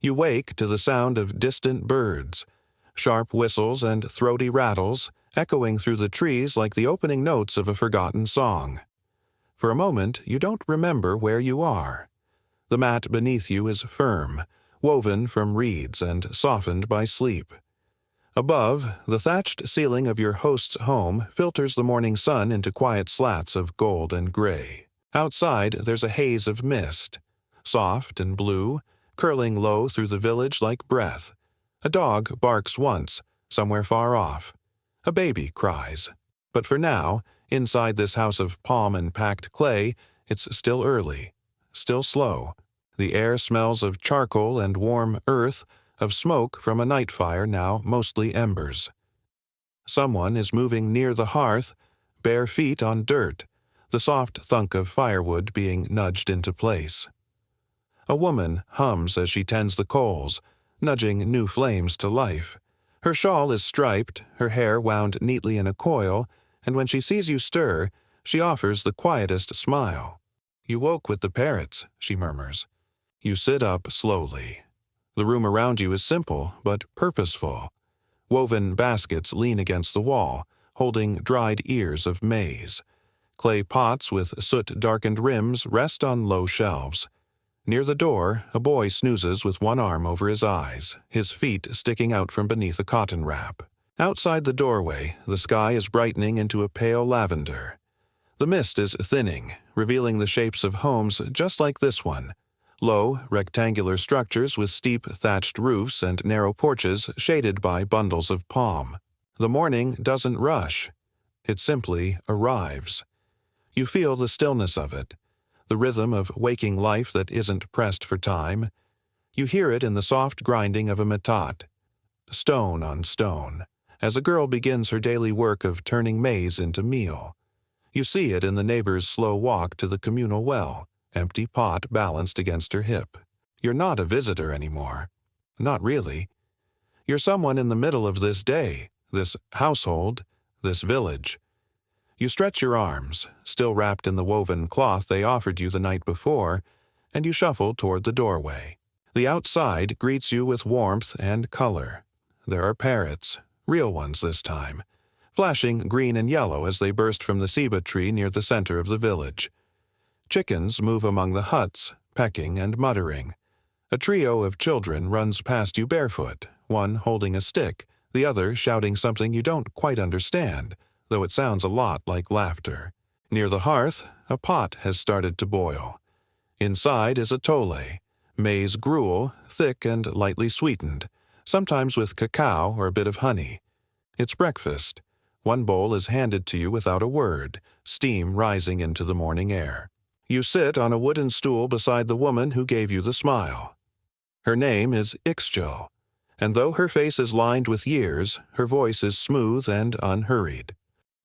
You wake to the sound of distant birds, sharp whistles and throaty rattles echoing through the trees like the opening notes of a forgotten song. For a moment, you don't remember where you are. The mat beneath you is firm, woven from reeds and softened by sleep. Above, the thatched ceiling of your host's home filters the morning sun into quiet slats of gold and gray. Outside, there's a haze of mist, soft and blue, curling low through the village like breath. A dog barks once, somewhere far off. A baby cries. But for now, inside this house of palm and packed clay, it's still early, still slow. The air smells of charcoal and warm earth, of smoke from a night fire now mostly embers. Someone is moving near the hearth, bare feet on dirt, the soft thunk of firewood being nudged into place. A woman hums as she tends the coals, nudging new flames to life. Her shawl is striped, her hair wound neatly in a coil, and when she sees you stir, she offers the quietest smile. "You woke with the parrots," she murmurs. You sit up slowly. The room around you is simple but purposeful. Woven baskets lean against the wall, holding dried ears of maize. Clay pots with soot-darkened rims rest on low shelves. Near the door, a boy snoozes with one arm over his eyes, his feet sticking out from beneath a cotton wrap. Outside the doorway, the sky is brightening into a pale lavender. The mist is thinning, revealing the shapes of homes just like this one. Low, rectangular structures with steep thatched roofs and narrow porches shaded by bundles of palm. The morning doesn't rush. It simply arrives. You feel the stillness of it, the rhythm of waking life that isn't pressed for time. You hear it in the soft grinding of a metat, stone on stone, as a girl begins her daily work of turning maize into meal. You see it in the neighbor's slow walk to the communal well, empty pot balanced against her hip. You're not a visitor anymore. Not really. You're someone in the middle of this day, this household, this village. You stretch your arms, still wrapped in the woven cloth they offered you the night before, and you shuffle toward the doorway. The outside greets you with warmth and color. There are parrots, real ones this time, flashing green and yellow as they burst from the ceiba tree near the center of the village. Chickens move among the huts, pecking and muttering. A trio of children runs past you barefoot, one holding a stick, the other shouting something you don't quite understand, though it sounds a lot like laughter. Near the hearth, a pot has started to boil. Inside is a tole, maize gruel, thick and lightly sweetened, sometimes with cacao or a bit of honey. It's breakfast. One bowl is handed to you without a word, steam rising into the morning air. You sit on a wooden stool beside the woman who gave you the smile. Her name is Ixchel, and though her face is lined with years, her voice is smooth and unhurried.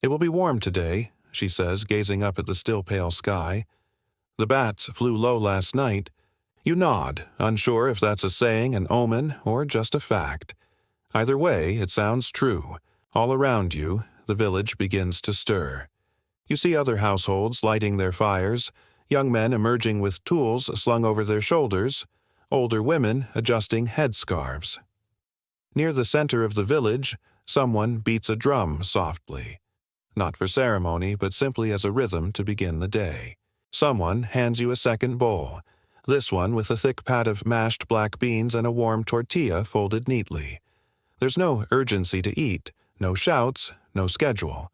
"It will be warm today," she says, gazing up at the still pale sky. "The bats flew low last night." You nod, unsure if that's a saying, an omen, or just a fact. Either way, it sounds true. All around you, the village begins to stir. You see other households lighting their fires, young men emerging with tools slung over their shoulders, older women adjusting headscarves. Near the center of the village, someone beats a drum softly. Not for ceremony, but simply as a rhythm to begin the day. Someone hands you a second bowl, this one with a thick pat of mashed black beans and a warm tortilla folded neatly. There's no urgency to eat, no shouts, no schedule.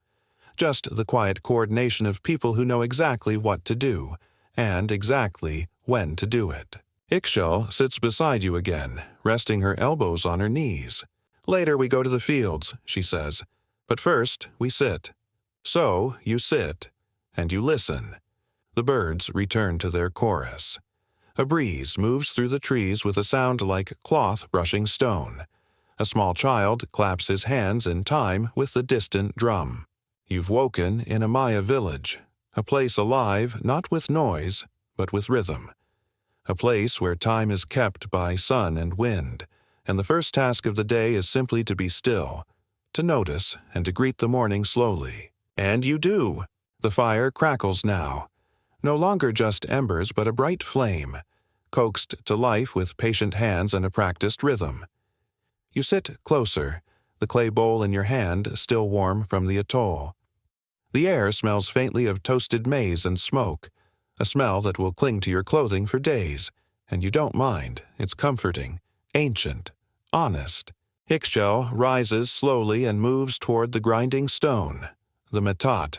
Just the quiet coordination of people who know exactly what to do, and exactly when to do it. Ixchel sits beside you again, resting her elbows on her knees. "Later we go to the fields," she says. "But first we sit." So you sit, and you listen. The birds return to their chorus. A breeze moves through the trees with a sound like cloth brushing stone. A small child claps his hands in time with the distant drum. You've woken in a Maya village, a place alive not with noise, but with rhythm. A place where time is kept by sun and wind, and the first task of the day is simply to be still, to notice and to greet the morning slowly. And you do. The fire crackles now. No longer just embers, but a bright flame. coaxed to life with patient hands and a practiced rhythm. You sit closer, the clay bowl in your hand still warm from the atoll. The air smells faintly of toasted maize and smoke, a smell that will cling to your clothing for days, and you don't mind. It's comforting, ancient, honest. Ixchel rises slowly and moves toward the grinding stone, the metat,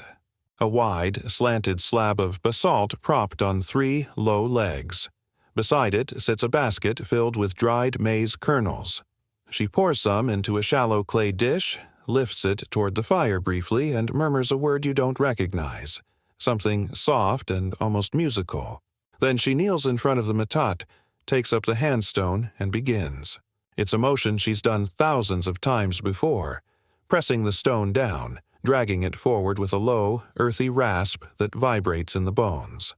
a wide, slanted slab of basalt propped on 3 low legs. Beside it sits a basket filled with dried maize kernels. She pours some into a shallow clay dish, lifts it toward the fire briefly, and murmurs a word you don't recognize, something soft and almost musical. Then she kneels in front of the metat, takes up the handstone, and begins. It's a motion she's done thousands of times before, pressing the stone down, dragging it forward with a low, earthy rasp that vibrates in the bones.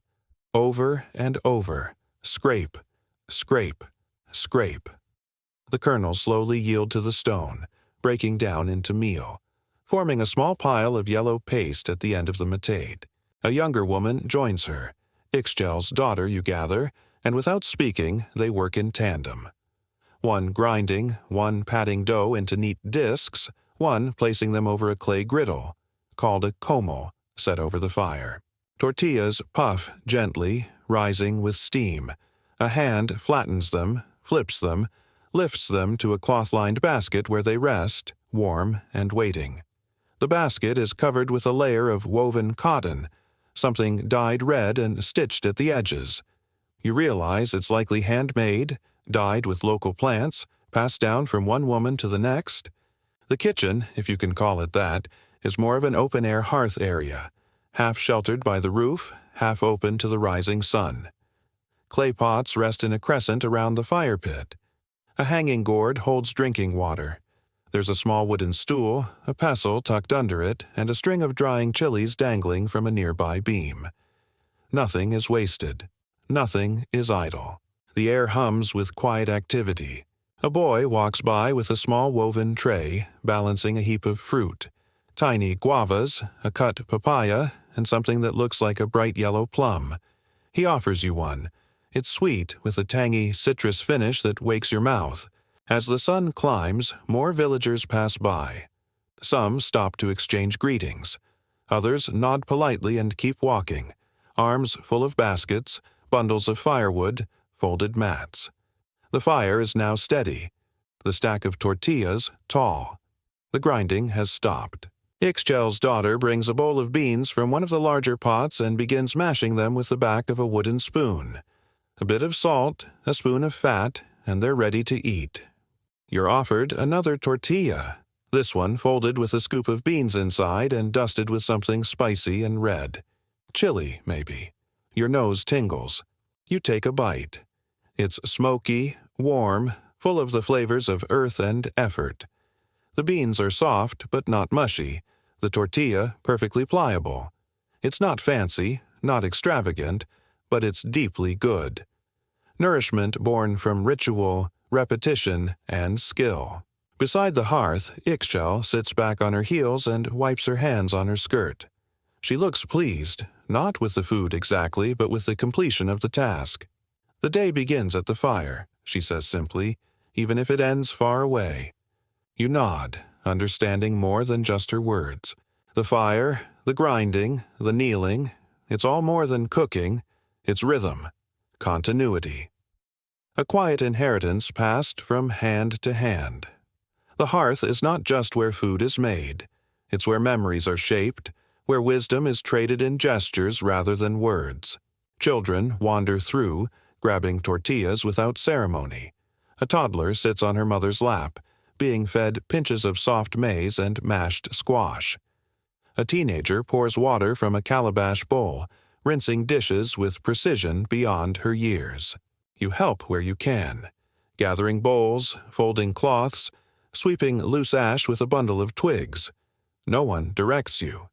Over and over, scrape, scrape, scrape. The kernels slowly yield to the stone, breaking down into meal, forming a small pile of yellow paste at the end of the metate. A younger woman joins her, Ixchel's daughter, you gather, and without speaking, they work in tandem. One grinding, one patting dough into neat discs, one placing them over a clay griddle, called a comal, set over the fire. Tortillas puff gently, rising with steam. A hand flattens them, flips them, lifts them to a cloth-lined basket where they rest, warm and waiting. The basket is covered with a layer of woven cotton, something dyed red and stitched at the edges. You realize it's likely handmade, dyed with local plants, passed down from one woman to the next. The kitchen, if you can call it that, is more of an open-air hearth area, half sheltered by the roof, half open to the rising sun. Clay pots rest in a crescent around the fire pit. A hanging gourd holds drinking water. There's a small wooden stool, a pestle tucked under it, and a string of drying chilies dangling from a nearby beam. Nothing is wasted. Nothing is idle. The air hums with quiet activity. A boy walks by with a small woven tray, balancing a heap of fruit. Tiny guavas, a cut papaya, and something that looks like a bright yellow plum. He offers you one. It's sweet, with a tangy citrus finish that wakes your mouth. As the sun climbs, more villagers pass by. Some stop to exchange greetings. Others nod politely and keep walking, arms full of baskets, bundles of firewood, folded mats. The fire is now steady, the stack of tortillas tall. The grinding has stopped. Ixchel's daughter brings a bowl of beans from one of the larger pots and begins mashing them with the back of a wooden spoon. A bit of salt, a spoon of fat, and they're ready to eat. You're offered another tortilla, this one folded with a scoop of beans inside and dusted with something spicy and red. Chili, maybe. Your nose tingles. You take a bite. It's smoky, warm, full of the flavors of earth and effort. The beans are soft but not mushy, the tortilla perfectly pliable. It's not fancy, not extravagant, but it's deeply good. Nourishment born from ritual, repetition, and skill. Beside the hearth, Ixchel sits back on her heels and wipes her hands on her skirt. She looks pleased, not with the food exactly, but with the completion of the task. The day begins at the fire, she says simply, even if it ends far away. You nod, understanding more than just her words. The fire, the grinding, the kneeling, it's all more than cooking, it's rhythm, continuity. A quiet inheritance passed from hand to hand. The hearth is not just where food is made. It's where memories are shaped, where wisdom is traded in gestures rather than words. Children wander through, grabbing tortillas without ceremony. A toddler sits on her mother's lap, being fed pinches of soft maize and mashed squash. A teenager pours water from a calabash bowl, rinsing dishes with precision beyond her years. You help where you can, gathering bowls, folding cloths, sweeping loose ash with a bundle of twigs. No one directs you.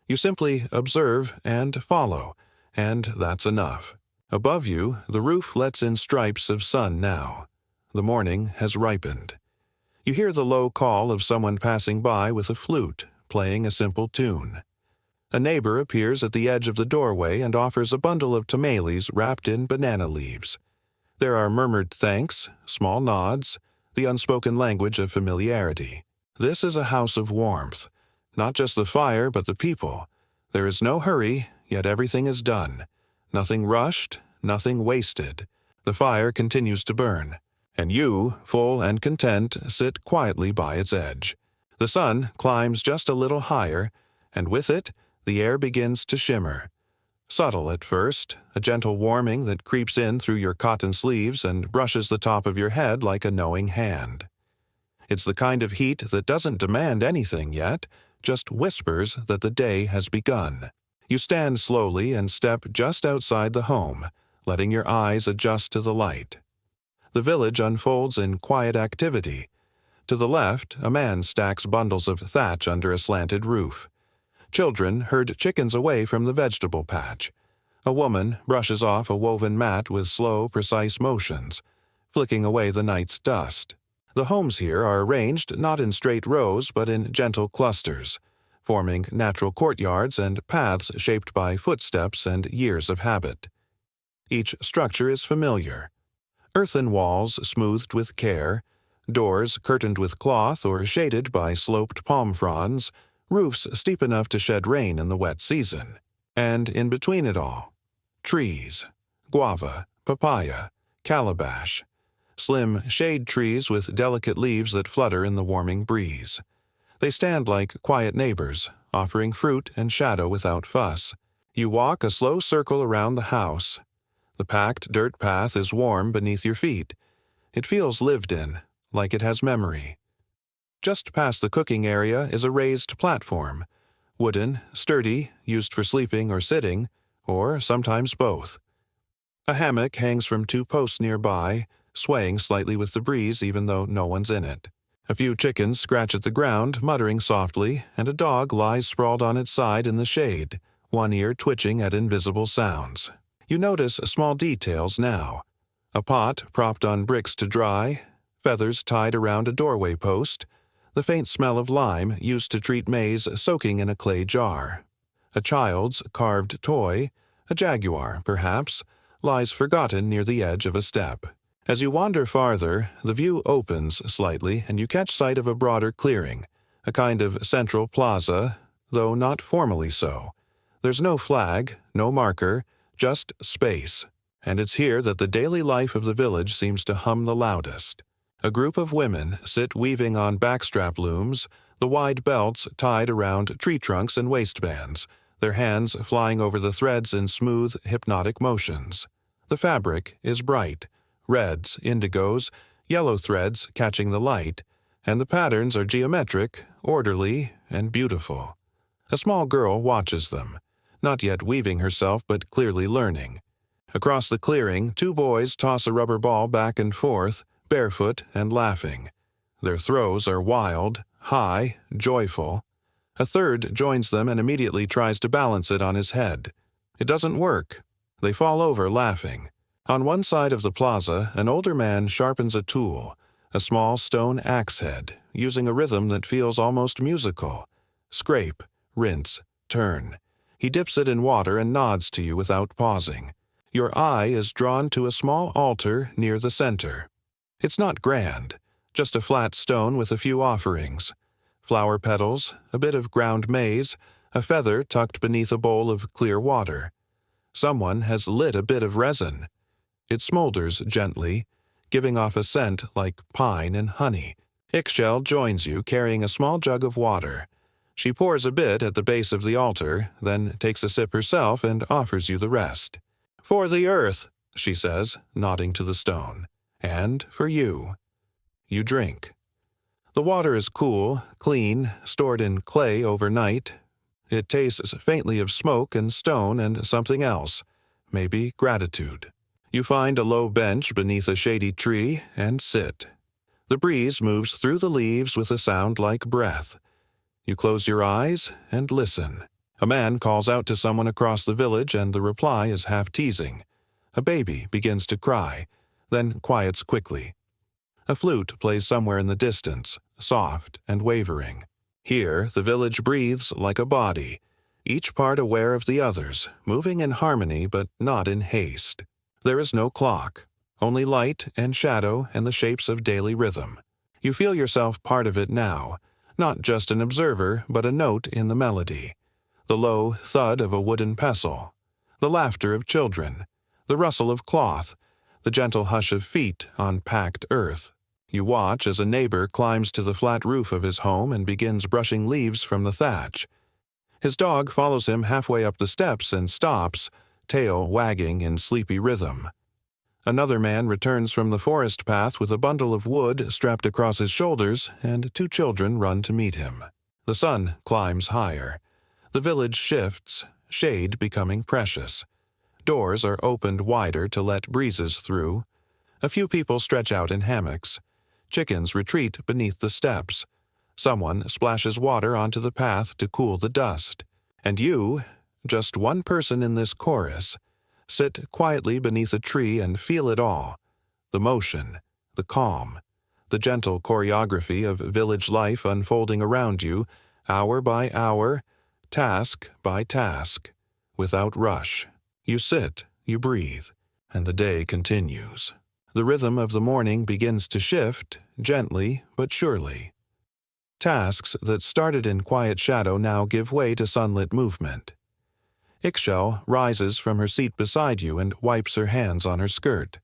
You simply observe and follow, and that's enough. Above you, the roof lets in stripes of sun now. The morning has ripened. You hear the low call of someone passing by with a flute, playing a simple tune. A neighbor appears at the edge of the doorway and offers a bundle of tamales wrapped in banana leaves. There are murmured thanks, small nods, the unspoken language of familiarity. This is a house of warmth. Not just the fire, but the people. There is no hurry, yet everything is done. Nothing rushed, nothing wasted. The fire continues to burn, and you, full and content, sit quietly by its edge. The sun climbs just a little higher, and with it, the air begins to shimmer. Subtle at first, a gentle warming that creeps in through your cotton sleeves and brushes the top of your head like a knowing hand. It's the kind of heat that doesn't demand anything yet, just whispers that the day has begun. You stand slowly and step just outside the home, letting your eyes adjust to the light. The village unfolds in quiet activity. To the left, a man stacks bundles of thatch under a slanted roof. Children herd chickens away from the vegetable patch. A woman brushes off a woven mat with slow, precise motions, flicking away the night's dust. The homes here are arranged not in straight rows but in gentle clusters, forming natural courtyards and paths shaped by footsteps and years of habit. Each structure is familiar. Earthen walls smoothed with care, doors curtained with cloth or shaded by sloped palm fronds, roofs steep enough to shed rain in the wet season. And in between it all, trees, guava, papaya, calabash, slim shade trees with delicate leaves that flutter in the warming breeze. They stand like quiet neighbors, offering fruit and shadow without fuss. You walk a slow circle around the house. The packed dirt path is warm beneath your feet. It feels lived in, like it has memory. Just past the cooking area is a raised platform, wooden, sturdy, used for sleeping or sitting, or sometimes both. A hammock hangs from 2 posts nearby, swaying slightly with the breeze even though no one's in it. A few chickens scratch at the ground, muttering softly, and a dog lies sprawled on its side in the shade, one ear twitching at invisible sounds. You notice small details now. A pot propped on bricks to dry, feathers tied around a doorway post, the faint smell of lime used to treat maize soaking in a clay jar. A child's carved toy, a jaguar, perhaps, lies forgotten near the edge of a step. As you wander farther, the view opens slightly and you catch sight of a broader clearing, a kind of central plaza, though not formally so. There's no flag, no marker, just space, and it's here that the daily life of the village seems to hum the loudest. A group of women sit weaving on backstrap looms, the wide belts tied around tree trunks and waistbands, their hands flying over the threads in smooth, hypnotic motions. The fabric is bright, reds, indigos, yellow threads catching the light, and the patterns are geometric, orderly, and beautiful. A small girl watches them, not yet weaving herself but clearly learning. Across the clearing, 2 boys toss a rubber ball back and forth, barefoot and laughing. Their throws are wild, high, joyful. A third joins them and immediately tries to balance it on his head. It doesn't work. They fall over laughing. On one side of the plaza, an older man sharpens a tool, a small stone axe head, using a rhythm that feels almost musical. Scrape, rinse, turn. He dips it in water and nods to you without pausing. Your eye is drawn to a small altar near the center. It's not grand, just a flat stone with a few offerings. Flower petals, a bit of ground maize, a feather tucked beneath a bowl of clear water. Someone has lit a bit of resin. It smolders gently, giving off a scent like pine and honey. Ixchel joins you, carrying a small jug of water. She pours a bit at the base of the altar, then takes a sip herself and offers you the rest. "For the earth," she says, nodding to the stone. "And for you." You drink. The water is cool, clean, stored in clay overnight. It tastes faintly of smoke and stone and something else, maybe gratitude. You find a low bench beneath a shady tree and sit. The breeze moves through the leaves with a sound like breath. You close your eyes and listen. A man calls out to someone across the village and the reply is half teasing. A baby begins to cry, then quiets quickly. A flute plays somewhere in the distance, soft and wavering. Here, the village breathes like a body, each part aware of the others, moving in harmony but not in haste. There is no clock, only light and shadow and the shapes of daily rhythm. You feel yourself part of it now, not just an observer, but a note in the melody. The low thud of a wooden pestle, the laughter of children, the rustle of cloth, the gentle hush of feet on packed earth. You watch as a neighbor climbs to the flat roof of his home and begins brushing leaves from the thatch. His dog follows him halfway up the steps and stops, tail wagging in sleepy rhythm. Another man returns from the forest path with a bundle of wood strapped across his shoulders, and 2 children run to meet him. The sun climbs higher. The village shifts, shade becoming precious. Doors are opened wider to let breezes through. A few people stretch out in hammocks. Chickens retreat beneath the steps. Someone splashes water onto the path to cool the dust. And you, just one person in this chorus, sit quietly beneath a tree and feel it all. The motion, the calm, the gentle choreography of village life unfolding around you, hour by hour, task by task, without rush. You sit, you breathe, and the day continues. The rhythm of the morning begins to shift, gently but surely. Tasks that started in quiet shadow now give way to sunlit movement. Ixchel rises from her seat beside you and wipes her hands on her skirt.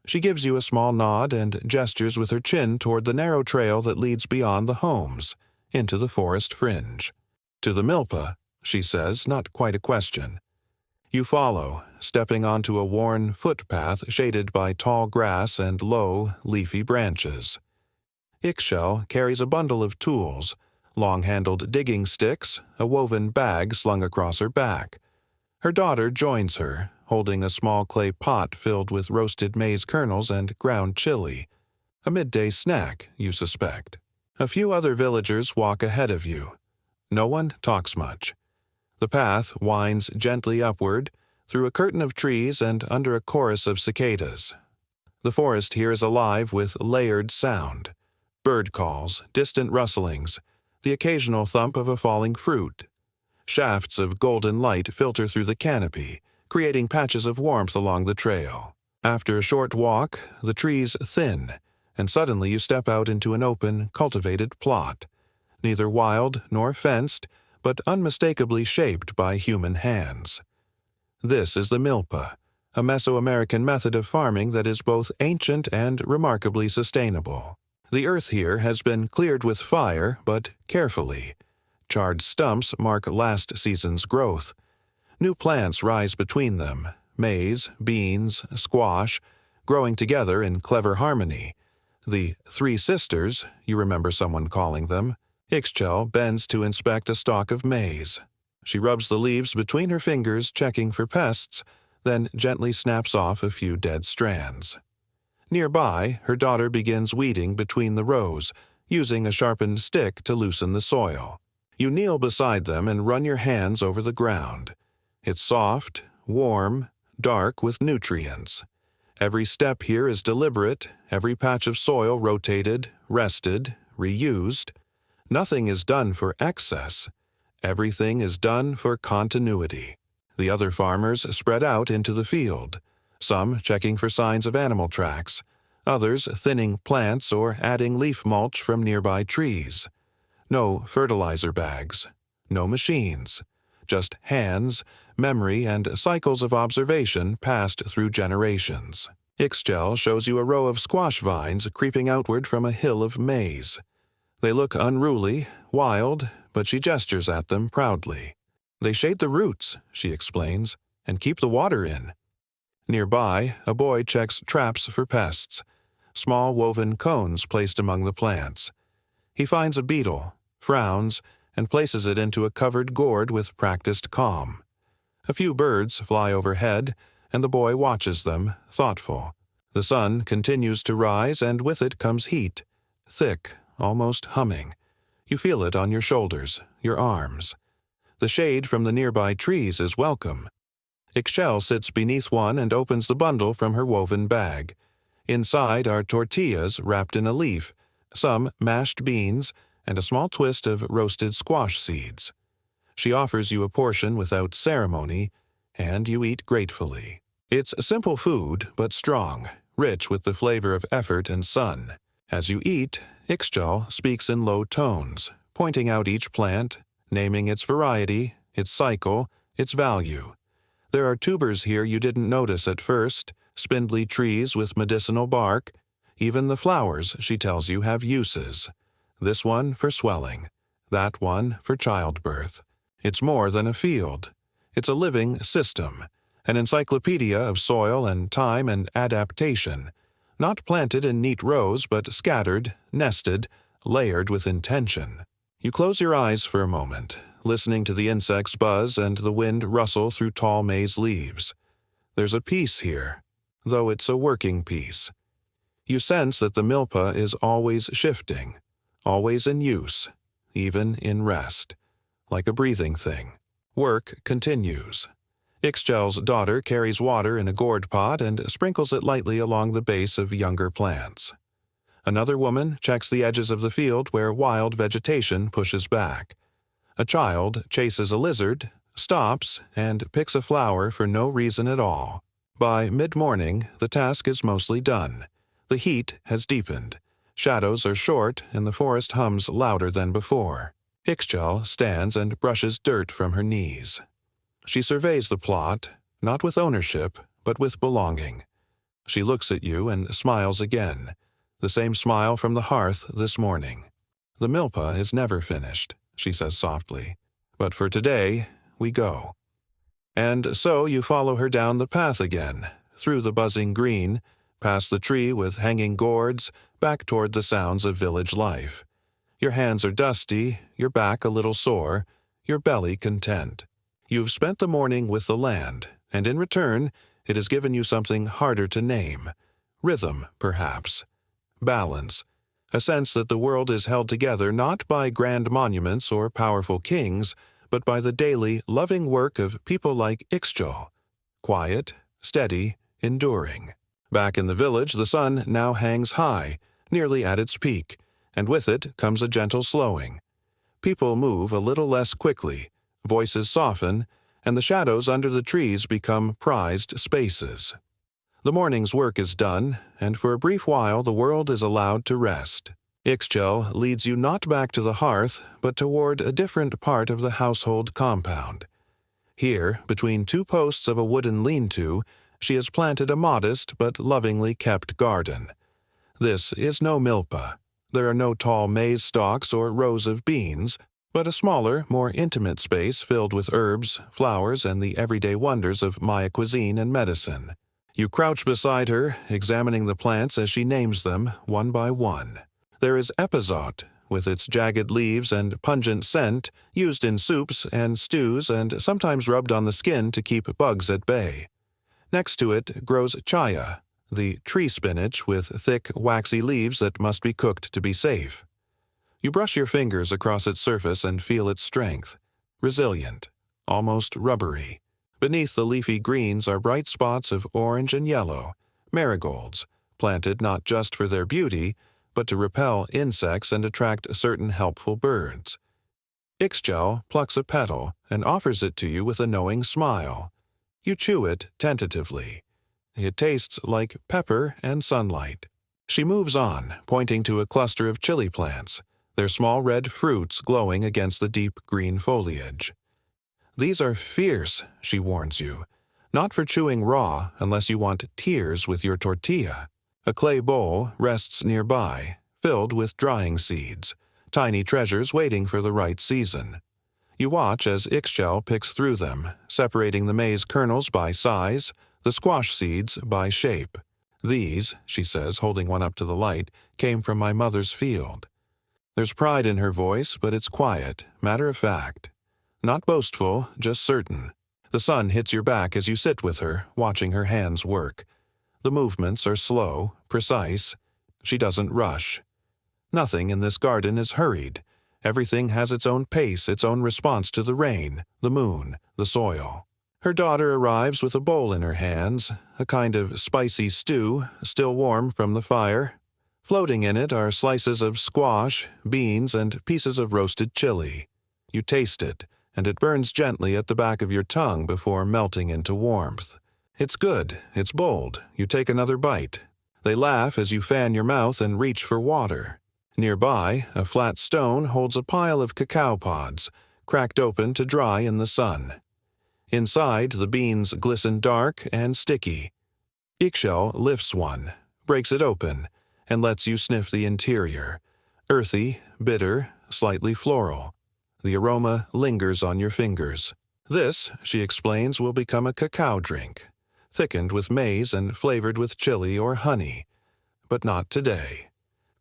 She gives you a small nod and gestures with her chin toward the narrow trail that leads beyond the homes, into the forest fringe. To the milpa, she says, not quite a question. You follow, stepping onto a worn footpath shaded by tall grass and low, leafy branches. Ixchel carries a bundle of tools, long-handled digging sticks, a woven bag slung across her back. Her daughter joins her, holding a small clay pot filled with roasted maize kernels and ground chili. A midday snack, you suspect. A few other villagers walk ahead of you. No one talks much. The path winds gently upward, through a curtain of trees and under a chorus of cicadas. The forest here is alive with layered sound. Bird calls, distant rustlings, the occasional thump of a falling fruit. Shafts of golden light filter through the canopy, creating patches of warmth along the trail. After a short walk, the trees thin, and suddenly you step out into an open, cultivated plot, neither wild nor fenced, but unmistakably shaped by human hands. This is the milpa, a Mesoamerican method of farming that is both ancient and remarkably sustainable. The earth here has been cleared with fire, but carefully. Charred stumps mark last season's growth. New plants rise between them, maize, beans, squash, growing together in clever harmony. The 3 sisters, you remember someone calling them. Ixchel bends to inspect a stalk of maize. She rubs the leaves between her fingers, checking for pests, then gently snaps off a few dead strands. Nearby, her daughter begins weeding between the rows, using a sharpened stick to loosen the soil. You kneel beside them and run your hands over the ground. It's soft, warm, dark with nutrients. Every step here is deliberate, every patch of soil rotated, rested, reused. Nothing is done for excess. Everything is done for continuity. The other farmers spread out into the field, some checking for signs of animal tracks, others thinning plants or adding leaf mulch from nearby trees. No fertilizer bags, no machines, just hands, memory, and cycles of observation passed through generations. Ixchel shows you a row of squash vines creeping outward from a hill of maize. They look unruly, wild, but she gestures at them proudly. They shade the roots, she explains, and keep the water in. Nearby, a boy checks traps for pests, small woven cones placed among the plants. He finds a beetle, frowns, and places it into a covered gourd with practiced calm. A few birds fly overhead, and the boy watches them, thoughtful. The sun continues to rise, and with it comes heat, thick, almost humming. You feel it on your shoulders, your arms. The shade from the nearby trees is welcome. Ixchel sits beneath one and opens the bundle from her woven bag. Inside are tortillas wrapped in a leaf, some mashed beans, and a small twist of roasted squash seeds. She offers you a portion without ceremony, and you eat gratefully. It's simple food, but strong, rich with the flavor of effort and sun. As you eat, Ixchel speaks in low tones, pointing out each plant, naming its variety, its cycle, its value. There are tubers here you didn't notice at first, spindly trees with medicinal bark. Even the flowers, she tells you, have uses. This one for swelling, that one for childbirth. It's more than a field. It's a living system, an encyclopedia of soil and time and adaptation, not planted in neat rows but scattered, nested, layered with intention. You close your eyes for a moment, listening to the insects buzz and the wind rustle through tall maize leaves. There's a peace here, though it's a working peace. You sense that the milpa is always shifting, always in use, even in rest, like a breathing thing. Work continues. Ixchel's daughter carries water in a gourd pot and sprinkles it lightly along the base of younger plants. Another woman checks the edges of the field where wild vegetation pushes back. A child chases a lizard, stops, and picks a flower for no reason at all. By mid-morning, the task is mostly done. The heat has deepened. Shadows are short, and the forest hums louder than before. Ixchel stands and brushes dirt from her knees. She surveys the plot, not with ownership, but with belonging. She looks at you and smiles again, the same smile from the hearth this morning. The milpa is never finished, she says softly, but for today, we go. And so you follow her down the path again, through the buzzing green, past the tree with hanging gourds, back toward the sounds of village life. Your hands are dusty, your back a little sore, your belly content. You've spent the morning with the land, and in return, it has given you something harder to name. Rhythm, perhaps. Balance. A sense that the world is held together not by grand monuments or powerful kings, but by the daily, loving work of people like Ixchel. Quiet, steady, enduring. Back in the village, the sun now hangs high, nearly at its peak, and with it comes a gentle slowing. People move a little less quickly, voices soften, and the shadows under the trees become prized spaces. The morning's work is done, and for a brief while the world is allowed to rest. Ixchel leads you not back to the hearth, but toward a different part of the household compound. Here, between two posts of a wooden lean-to, she has planted a modest but lovingly kept garden. This is no milpa. There are no tall maize stalks or rows of beans, but a smaller, more intimate space filled with herbs, flowers, and the everyday wonders of Maya cuisine and medicine. You crouch beside her, examining the plants as she names them, one by one. There is epizot, with its jagged leaves and pungent scent, used in soups and stews and sometimes rubbed on the skin to keep bugs at bay. Next to it grows chaya, the tree spinach with thick, waxy leaves that must be cooked to be safe. You brush your fingers across its surface and feel its strength. Resilient, almost rubbery. Beneath the leafy greens are bright spots of orange and yellow, marigolds, planted not just for their beauty, but to repel insects and attract certain helpful birds. Ixchel plucks a petal and offers it to you with a knowing smile. You chew it tentatively. It tastes like pepper and sunlight. She moves on, pointing to a cluster of chili plants, their small red fruits glowing against the deep green foliage. These are fierce, she warns you, not for chewing raw unless you want tears with your tortilla. A clay bowl rests nearby, filled with drying seeds, tiny treasures waiting for the right season. You watch as Ixchel picks through them, separating the maize kernels by size, the squash seeds by shape. These, she says, holding one up to the light, came from my mother's field. There's pride in her voice, but it's quiet, matter-of-fact. Not boastful, just certain. The sun hits your back as you sit with her, watching her hands work. The movements are slow, precise. She doesn't rush. Nothing in this garden is hurried. Everything has its own pace, its own response to the rain, the moon, the soil. Her daughter arrives with a bowl in her hands, a kind of spicy stew, still warm from the fire. Floating in it are slices of squash, beans, and pieces of roasted chili. You taste it, and it burns gently at the back of your tongue before melting into warmth. It's good, it's bold. You take another bite. They laugh as you fan your mouth and reach for water. Nearby, a flat stone holds a pile of cacao pods, cracked open to dry in the sun. Inside, the beans glisten dark and sticky. Ixchel lifts one, breaks it open, and lets you sniff the interior. Earthy, bitter, slightly floral. The aroma lingers on your fingers. This, she explains, will become a cacao drink, thickened with maize and flavored with chili or honey. But not today.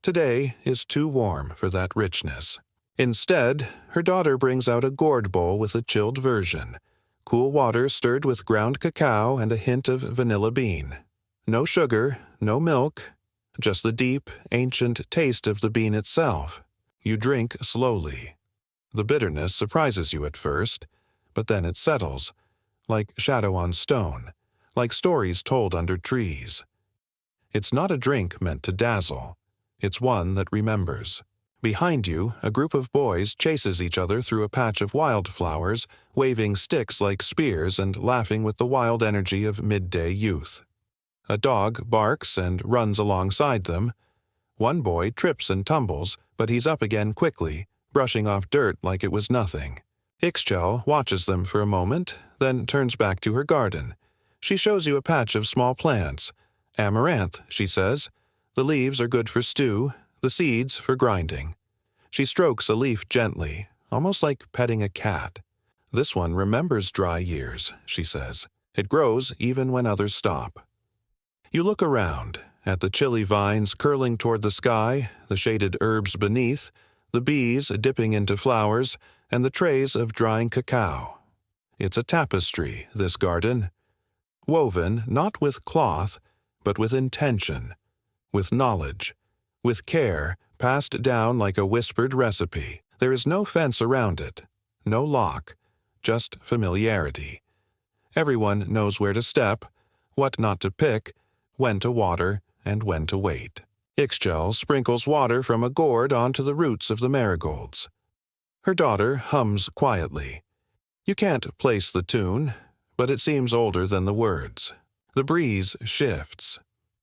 Today is too warm for that richness. Instead, her daughter brings out a gourd bowl with a chilled version. Cool water stirred with ground cacao and a hint of vanilla bean. No sugar, no milk, just the deep, ancient taste of the bean itself. You drink slowly. The bitterness surprises you at first, but then it settles, like shadow on stone, like stories told under trees. It's not a drink meant to dazzle. It's one that remembers. Behind you, a group of boys chases each other through a patch of wildflowers, waving sticks like spears and laughing with the wild energy of midday youth. A dog barks and runs alongside them. One boy trips and tumbles, but he's up again quickly, brushing off dirt like it was nothing. Ixchel watches them for a moment, then turns back to her garden. She shows you a patch of small plants. Amaranth, she says. The leaves are good for stew, the seeds for grinding. She strokes a leaf gently, almost like petting a cat. This one remembers dry years, she says. It grows even when others stop. You look around, at the chilly vines curling toward the sky, the shaded herbs beneath, the bees dipping into flowers, and the trays of drying cacao. It's a tapestry, this garden. Woven not with cloth, but with intention, with knowledge, with care, passed down like a whispered recipe. There is no fence around it, no lock, just familiarity. Everyone knows where to step, what not to pick, when to water, and when to wait. Ixchel sprinkles water from a gourd onto the roots of the marigolds. Her daughter hums quietly. You can't place the tune, but it seems older than the words. The breeze shifts.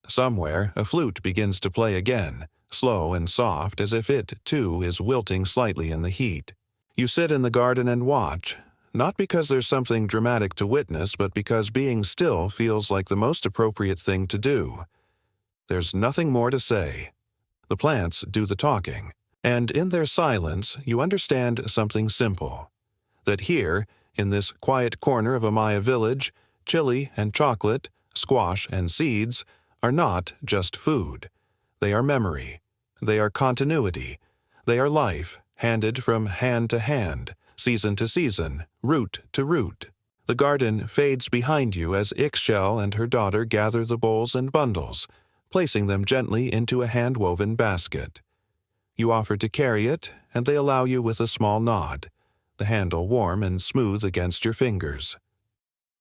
Somewhere, a flute begins to play again, slow and soft, as if it, too, is wilting slightly in the heat. You sit in the garden and watch, not because there's something dramatic to witness, but because being still feels like the most appropriate thing to do. There's nothing more to say. The plants do the talking, and in their silence you understand something simple. That here, in this quiet corner of a Maya village, chili and chocolate, squash and seeds, are not just food. They are memory. They are continuity. They are life, handed from hand to hand, season to season, root to root. The garden fades behind you as Ixchel and her daughter gather the bowls and bundles, placing them gently into a hand-woven basket. You offer to carry it, and they allow you with a small nod, the handle warm and smooth against your fingers.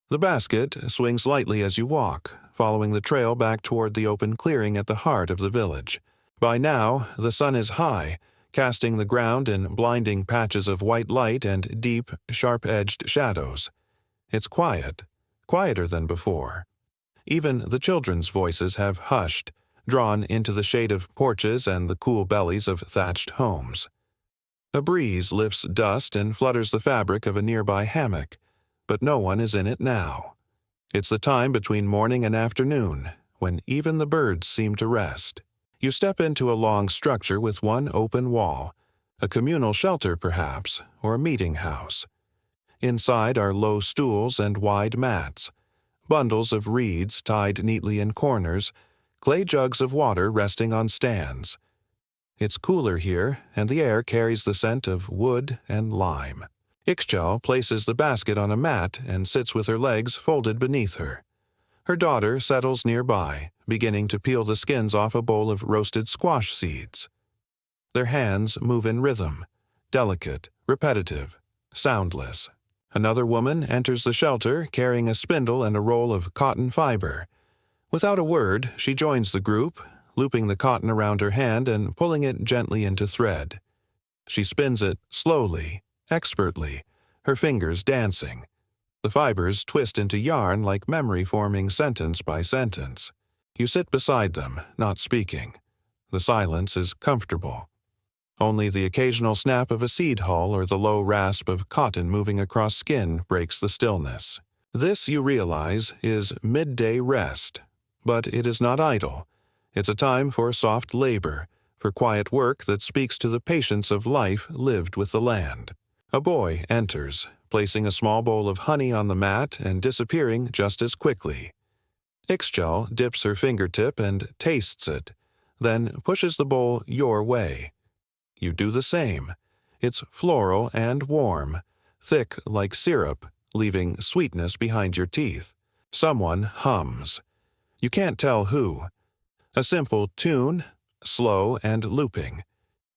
The basket swings lightly as you walk, following the trail back toward the open clearing at the heart of the village. By now, the sun is high, casting the ground in blinding patches of white light and deep, sharp-edged shadows. It's quiet, quieter than before. Even the children's voices have hushed, drawn into the shade of porches and the cool bellies of thatched homes. A breeze lifts dust and flutters the fabric of a nearby hammock, but no one is in it now. It's the time between morning and afternoon, when even the birds seem to rest. You step into a long structure with one open wall, a communal shelter perhaps, or a meeting house. Inside are low stools and wide mats, bundles of reeds tied neatly in corners, clay jugs of water resting on stands. It's cooler here, and the air carries the scent of wood and lime. Ixchel places the basket on a mat and sits with her legs folded beneath her. Her daughter settles nearby, beginning to peel the skins off a bowl of roasted squash seeds. Their hands move in rhythm, delicate, repetitive, soundless. Another woman enters the shelter carrying a spindle and a roll of cotton fiber. Without a word, she joins the group, looping the cotton around her hand and pulling it gently into thread. She spins it slowly, expertly, her fingers dancing. The fibers twist into yarn like memory forming sentence by sentence. You sit beside them, not speaking. The silence is comfortable. Only the occasional snap of a seed hull or the low rasp of cotton moving across skin breaks the stillness. This, you realize, is midday rest. But it is not idle. It's a time for soft labor, for quiet work that speaks to the patience of life lived with the land. A boy enters, placing a small bowl of honey on the mat and disappearing just as quickly. Ixchel dips her fingertip and tastes it, then pushes the bowl your way. You do the same. It's floral and warm, thick like syrup, leaving sweetness behind your teeth. Someone hums. You can't tell who. A simple tune, slow and looping.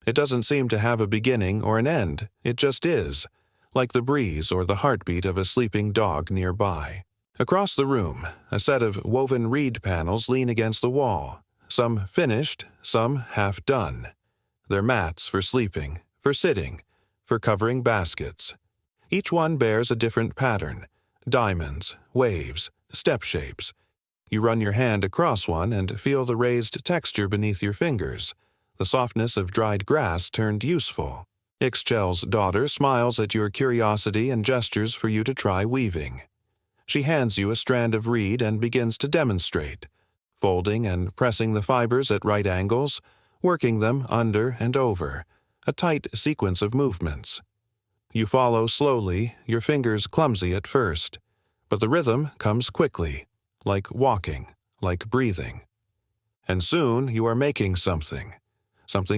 It doesn't seem to have a beginning or an end, it just is, like the breeze or the heartbeat of a sleeping dog nearby. Across the room, a set of woven reed panels lean against the wall, some finished, some half done. They're mats for sleeping, for sitting, for covering baskets. Each one bears a different pattern, diamonds, waves, step shapes. You run your hand across one and feel the raised texture beneath your fingers, the softness of dried grass turned useful. Ixchel's daughter smiles at your curiosity and gestures for you to try weaving. She hands you a strand of reed and begins to demonstrate, folding and pressing the fibers at right angles, working them under and over, a tight sequence of movements. You follow slowly, your fingers clumsy at first, but the rhythm comes quickly, like walking, like breathing. And soon you are making something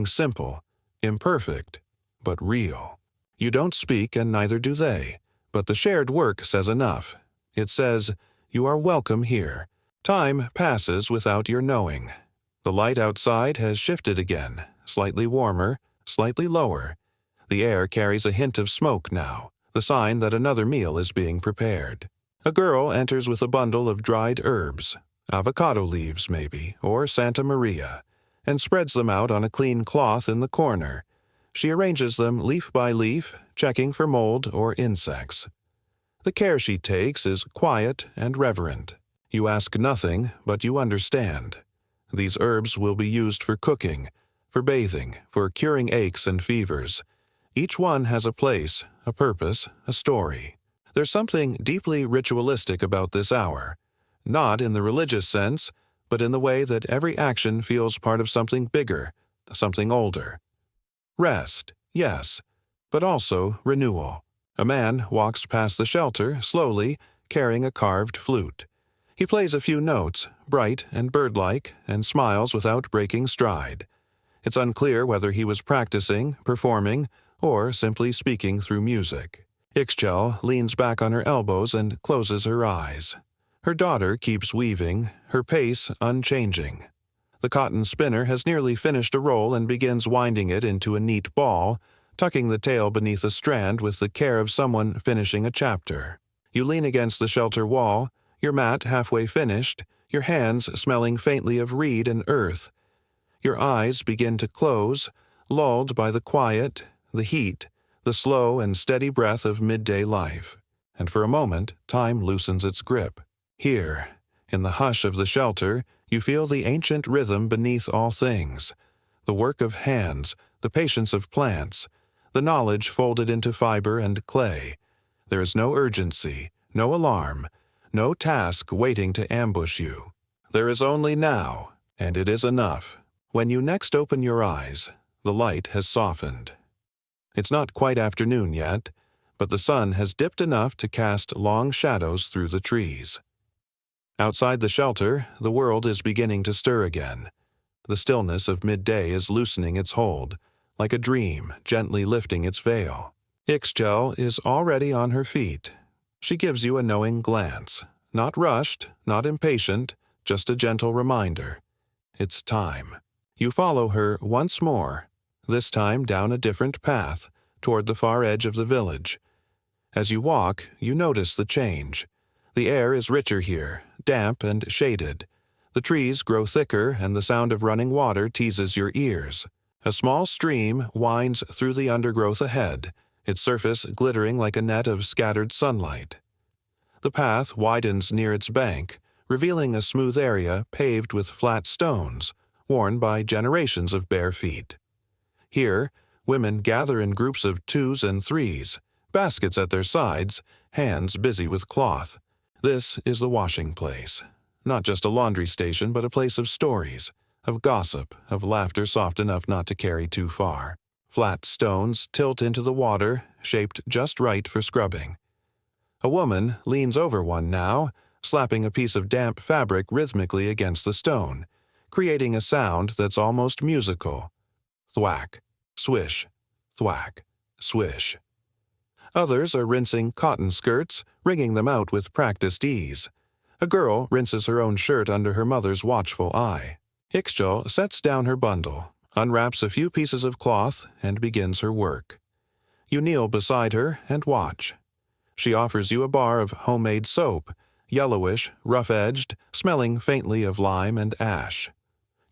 simple, imperfect, but real. You don't speak and neither do they, but the shared work says enough. It says, you are welcome here. Time passes without your knowing. The light outside has shifted again, slightly warmer, slightly lower. The air carries a hint of smoke now, the sign that another meal is being prepared. A girl enters with a bundle of dried herbs, avocado leaves maybe, or Santa Maria, and spreads them out on a clean cloth in the corner. She arranges them leaf by leaf, checking for mold or insects. The care she takes is quiet and reverent. You ask nothing, but you understand. These herbs will be used for cooking, for bathing, for curing aches and fevers. Each one has a place, a purpose, a story. There's something deeply ritualistic about this hour, not in the religious sense, but in the way that every action feels part of something bigger, something older. Rest, yes, but also renewal. A man walks past the shelter, slowly, carrying a carved flute. He plays a few notes, bright and bird-like, and smiles without breaking stride. It's unclear whether he was practicing, performing, or simply speaking through music. Ixchel leans back on her elbows and closes her eyes. Her daughter keeps weaving, her pace unchanging. The cotton spinner has nearly finished a roll and begins winding it into a neat ball, tucking the tail beneath a strand with the care of someone finishing a chapter. You lean against the shelter wall, your mat halfway finished, your hands smelling faintly of reed and earth. Your eyes begin to close, lulled by the quiet, the heat, the slow and steady breath of midday life. And for a moment, time loosens its grip. Here, in the hush of the shelter, you feel the ancient rhythm beneath all things, the work of hands, the patience of plants, the knowledge folded into fiber and clay. There is no urgency, no alarm, no task waiting to ambush you. There is only now, and it is enough. When you next open your eyes, the light has softened. It's not quite afternoon yet, but the sun has dipped enough to cast long shadows through the trees. Outside the shelter, the world is beginning to stir again. The stillness of midday is loosening its hold, like a dream gently lifting its veil. Ixchel is already on her feet. She gives you a knowing glance, not rushed, not impatient, just a gentle reminder. It's time. You follow her once more, this time down a different path, toward the far edge of the village. As you walk, you notice the change. The air is richer here, damp and shaded. The trees grow thicker and the sound of running water teases your ears. A small stream winds through the undergrowth ahead, its surface glittering like a net of scattered sunlight. The path widens near its bank, revealing a smooth area paved with flat stones, worn by generations of bare feet. Here, women gather in groups of 2s and 3s, baskets at their sides, hands busy with cloth. This is the washing place. Not just a laundry station, but a place of stories, of gossip, of laughter soft enough not to carry too far. Flat stones tilt into the water, shaped just right for scrubbing. A woman leans over one now, slapping a piece of damp fabric rhythmically against the stone, creating a sound that's almost musical. Thwack, swish, thwack, swish. Others are rinsing cotton skirts, wringing them out with practiced ease. A girl rinses her own shirt under her mother's watchful eye. Ixchel sets down her bundle, unwraps a few pieces of cloth, and begins her work. You kneel beside her and watch. She offers you a bar of homemade soap, yellowish, rough-edged, smelling faintly of lime and ash.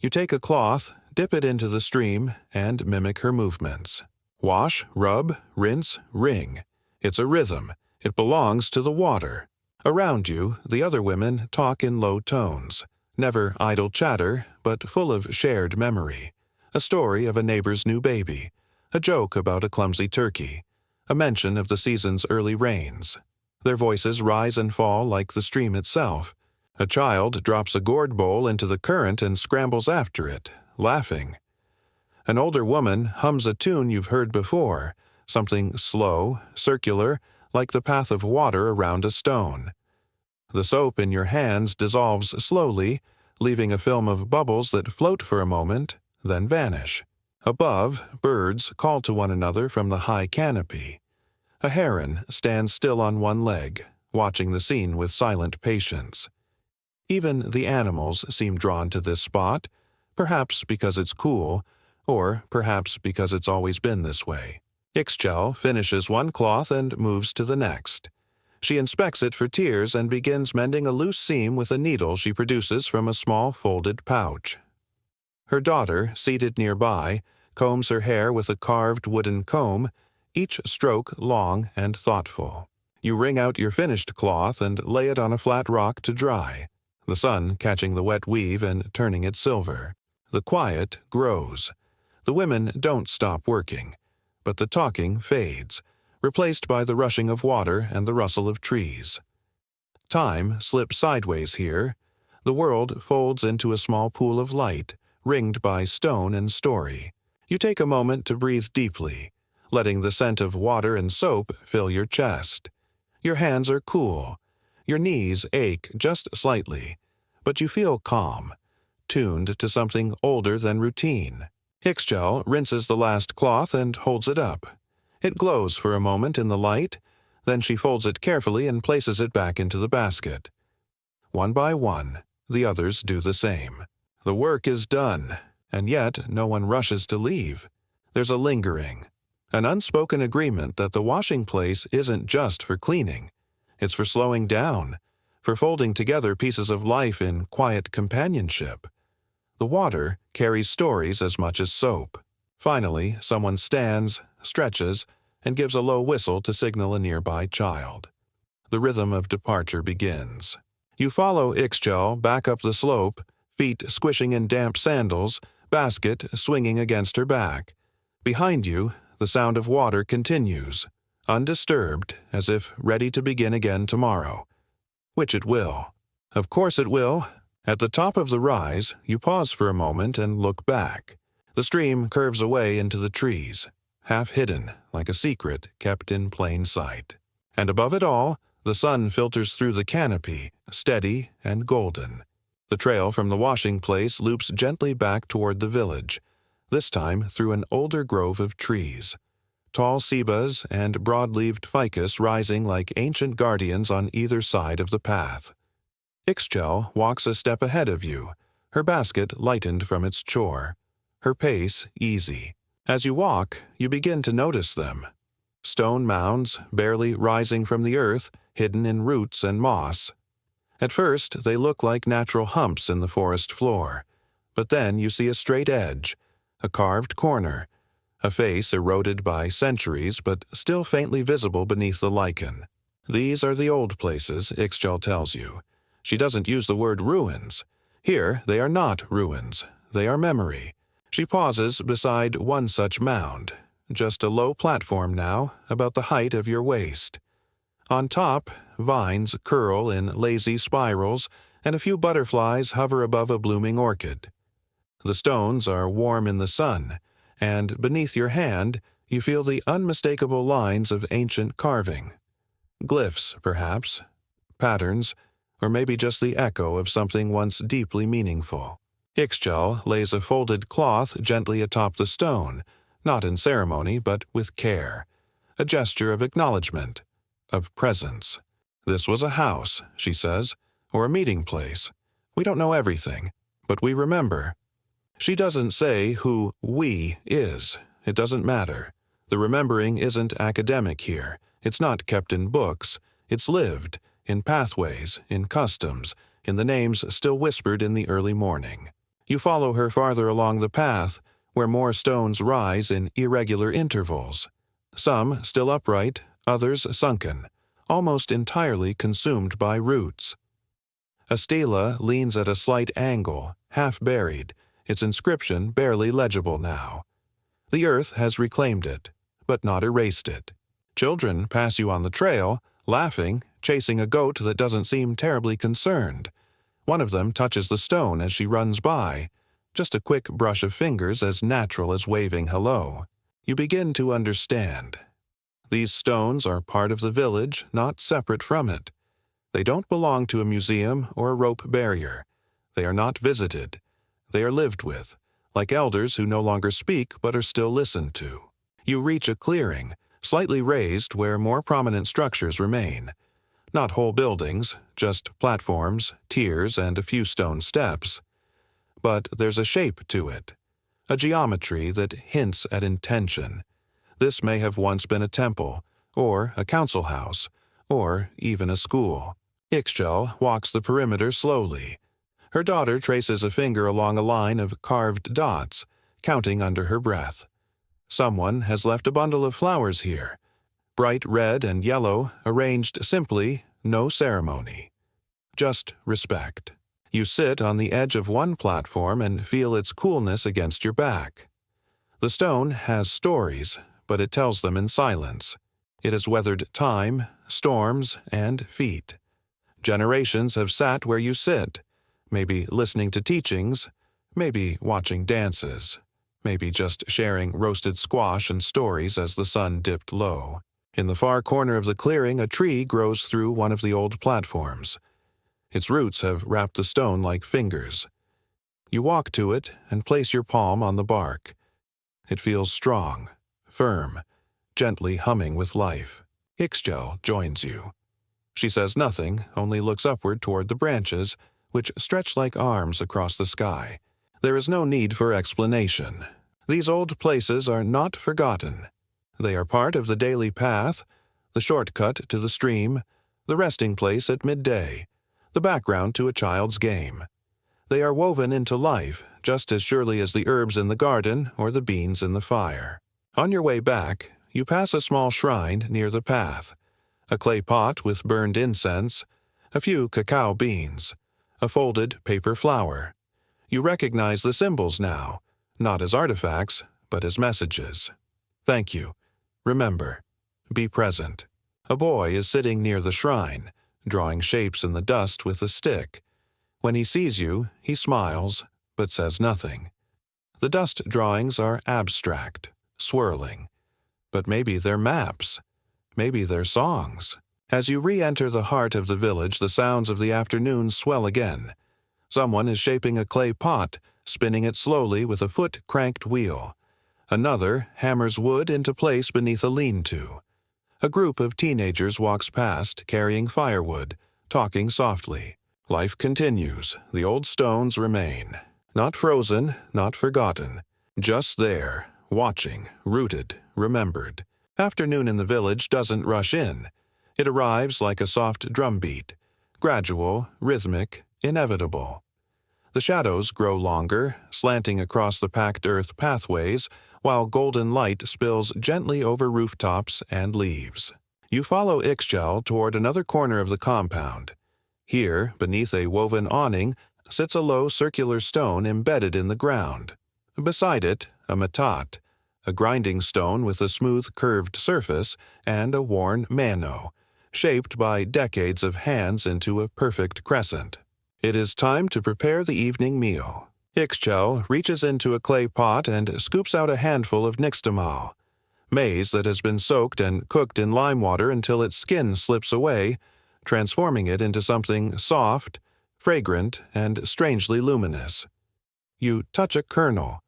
You take a cloth, dip it into the stream, and mimic her movements. Wash, rub, rinse, wring. It's a rhythm. It belongs to the water. Around you, the other women talk in low tones. Never idle chatter, but full of shared memory. A story of a neighbor's new baby. A joke about a clumsy turkey. A mention of the season's early rains. Their voices rise and fall like the stream itself. A child drops a gourd bowl into the current and scrambles after it, laughing. An older woman hums a tune you've heard before, something slow, circular, like the path of water around a stone. The soap in your hands dissolves slowly, leaving a film of bubbles that float for a moment, then vanish. Above, birds call to one another from the high canopy. A heron stands still on one leg, watching the scene with silent patience. Even the animals seem drawn to this spot, perhaps because it's cool, or perhaps because it's always been this way. Ixchel finishes one cloth and moves to the next. She inspects it for tears and begins mending a loose seam with a needle she produces from a small folded pouch. Her daughter, seated nearby, combs her hair with a carved wooden comb, each stroke long and thoughtful. You wring out your finished cloth and lay it on a flat rock to dry, the sun catching the wet weave and turning it silver. The quiet grows. The women don't stop working, but the talking fades, replaced by the rushing of water and the rustle of trees. Time slips sideways here. The world folds into a small pool of light, ringed by stone and story. You take a moment to breathe deeply, letting the scent of water and soap fill your chest. Your hands are cool. Your knees ache just slightly, but you feel calm, tuned to something older than routine. Ixchel rinses the last cloth and holds it up. It glows for a moment in the light, then she folds it carefully and places it back into the basket. One by one, the others do the same. The work is done, and yet no one rushes to leave. There's a lingering, an unspoken agreement that the washing place isn't just for cleaning. It's for slowing down, for folding together pieces of life in quiet companionship. The water carries stories as much as soap. Finally, someone stands, stretches, and gives a low whistle to signal a nearby child. The rhythm of departure begins. You follow Ixchel back up the slope, feet squishing in damp sandals, basket swinging against her back. Behind you, the sound of water continues, undisturbed, as if ready to begin again tomorrow. Which it will. Of course it will. At the top of the rise, you pause for a moment and look back. The stream curves away into the trees, half hidden, like a secret kept in plain sight. And above it all, the sun filters through the canopy, steady and golden. The trail from the washing place loops gently back toward the village, this time through an older grove of trees. Tall cebas and broad-leaved ficus rising like ancient guardians on either side of the path. Ixchel walks a step ahead of you, her basket lightened from its chore, her pace easy. As you walk, you begin to notice them. Stone mounds, barely rising from the earth, hidden in roots and moss. At first, they look like natural humps in the forest floor, but then you see a straight edge, a carved corner, a face eroded by centuries but still faintly visible beneath the lichen. These are the old places, Ixchel tells you. She doesn't use the word ruins. Here, they are not ruins. They are memory. She pauses beside one such mound, just a low platform now, about the height of your waist. On top, vines curl in lazy spirals, and a few butterflies hover above a blooming orchid. The stones are warm in the sun, and beneath your hand, you feel the unmistakable lines of ancient carving. Glyphs, perhaps, patterns, or maybe just the echo of something once deeply meaningful. Ixchel lays a folded cloth gently atop the stone, not in ceremony, but with care, a gesture of acknowledgement, of presence. This was a house, she says, or a meeting place. We don't know everything, but we remember. She doesn't say who "we" is. It doesn't matter. The remembering isn't academic here. It's not kept in books. It's lived, in pathways, in customs, in the names still whispered in the early morning. You follow her farther along the path, where more stones rise in irregular intervals. Some still upright, others sunken, almost entirely consumed by roots. A stela leans at a slight angle, half buried, its inscription barely legible now. The earth has reclaimed it, but not erased it. Children pass you on the trail, laughing, chasing a goat that doesn't seem terribly concerned. One of them touches the stone as she runs by, just a quick brush of fingers as natural as waving hello. You begin to understand. These stones are part of the village, not separate from it. They don't belong to a museum or a rope barrier. They are not visited. They are lived with, like elders who no longer speak but are still listened to. You reach a clearing, slightly raised where more prominent structures remain. Not whole buildings, just platforms, tiers, and a few stone steps. But there's a shape to it, a geometry that hints at intention. This may have once been a temple, or a council house, or even a school. Ixchel walks the perimeter slowly. Her daughter traces a finger along a line of carved dots, counting under her breath. Someone has left a bundle of flowers here, bright red and yellow, arranged simply, no ceremony. Just respect. You sit on the edge of one platform and feel its coolness against your back. The stone has stories, but it tells them in silence. It has weathered time, storms, and feet. Generations have sat where you sit, maybe listening to teachings, maybe watching dances, maybe just sharing roasted squash and stories as the sun dipped low. In the far corner of the clearing, a tree grows through one of the old platforms. Its roots have wrapped the stone like fingers. You walk to it and place your palm on the bark. It feels strong, firm, gently humming with life. Ixchel joins you. She says nothing, only looks upward toward the branches, which stretch like arms across the sky. There is no need for explanation. These old places are not forgotten. They are part of the daily path, the shortcut to the stream, the resting place at midday, the background to a child's game. They are woven into life just as surely as the herbs in the garden or the beans in the fire. On your way back, you pass a small shrine near the path, a clay pot with burned incense, a few cacao beans, a folded paper flower. You recognize the symbols now, not as artifacts, but as messages. Thank you. Remember. Be present. A boy is sitting near the shrine, drawing shapes in the dust with a stick. When he sees you, he smiles, but says nothing. The dust drawings are abstract, swirling. But maybe they're maps. Maybe they're songs. As you re-enter the heart of the village, the sounds of the afternoon swell again. Someone is shaping a clay pot, spinning it slowly with a foot-cranked wheel. Another hammers wood into place beneath a lean-to. A group of teenagers walks past, carrying firewood, talking softly. Life continues. The old stones remain. Not frozen, not forgotten. Just there, watching, rooted, remembered. Afternoon in the village doesn't rush in. It arrives like a soft drumbeat, gradual, rhythmic, inevitable. The shadows grow longer, slanting across the packed earth pathways, while golden light spills gently over rooftops and leaves. You follow Ixchel toward another corner of the compound. Here, beneath a woven awning, sits a low circular stone embedded in the ground. Beside it, a matat, a grinding stone with a smooth curved surface, and a worn mano, shaped by decades of hands into a perfect crescent. It is time to prepare the evening meal. Ixchel reaches into a clay pot and scoops out a handful of nixtamal, maize that has been soaked and cooked in lime water until its skin slips away, transforming it into something soft, fragrant, and strangely luminous. You touch a kernel.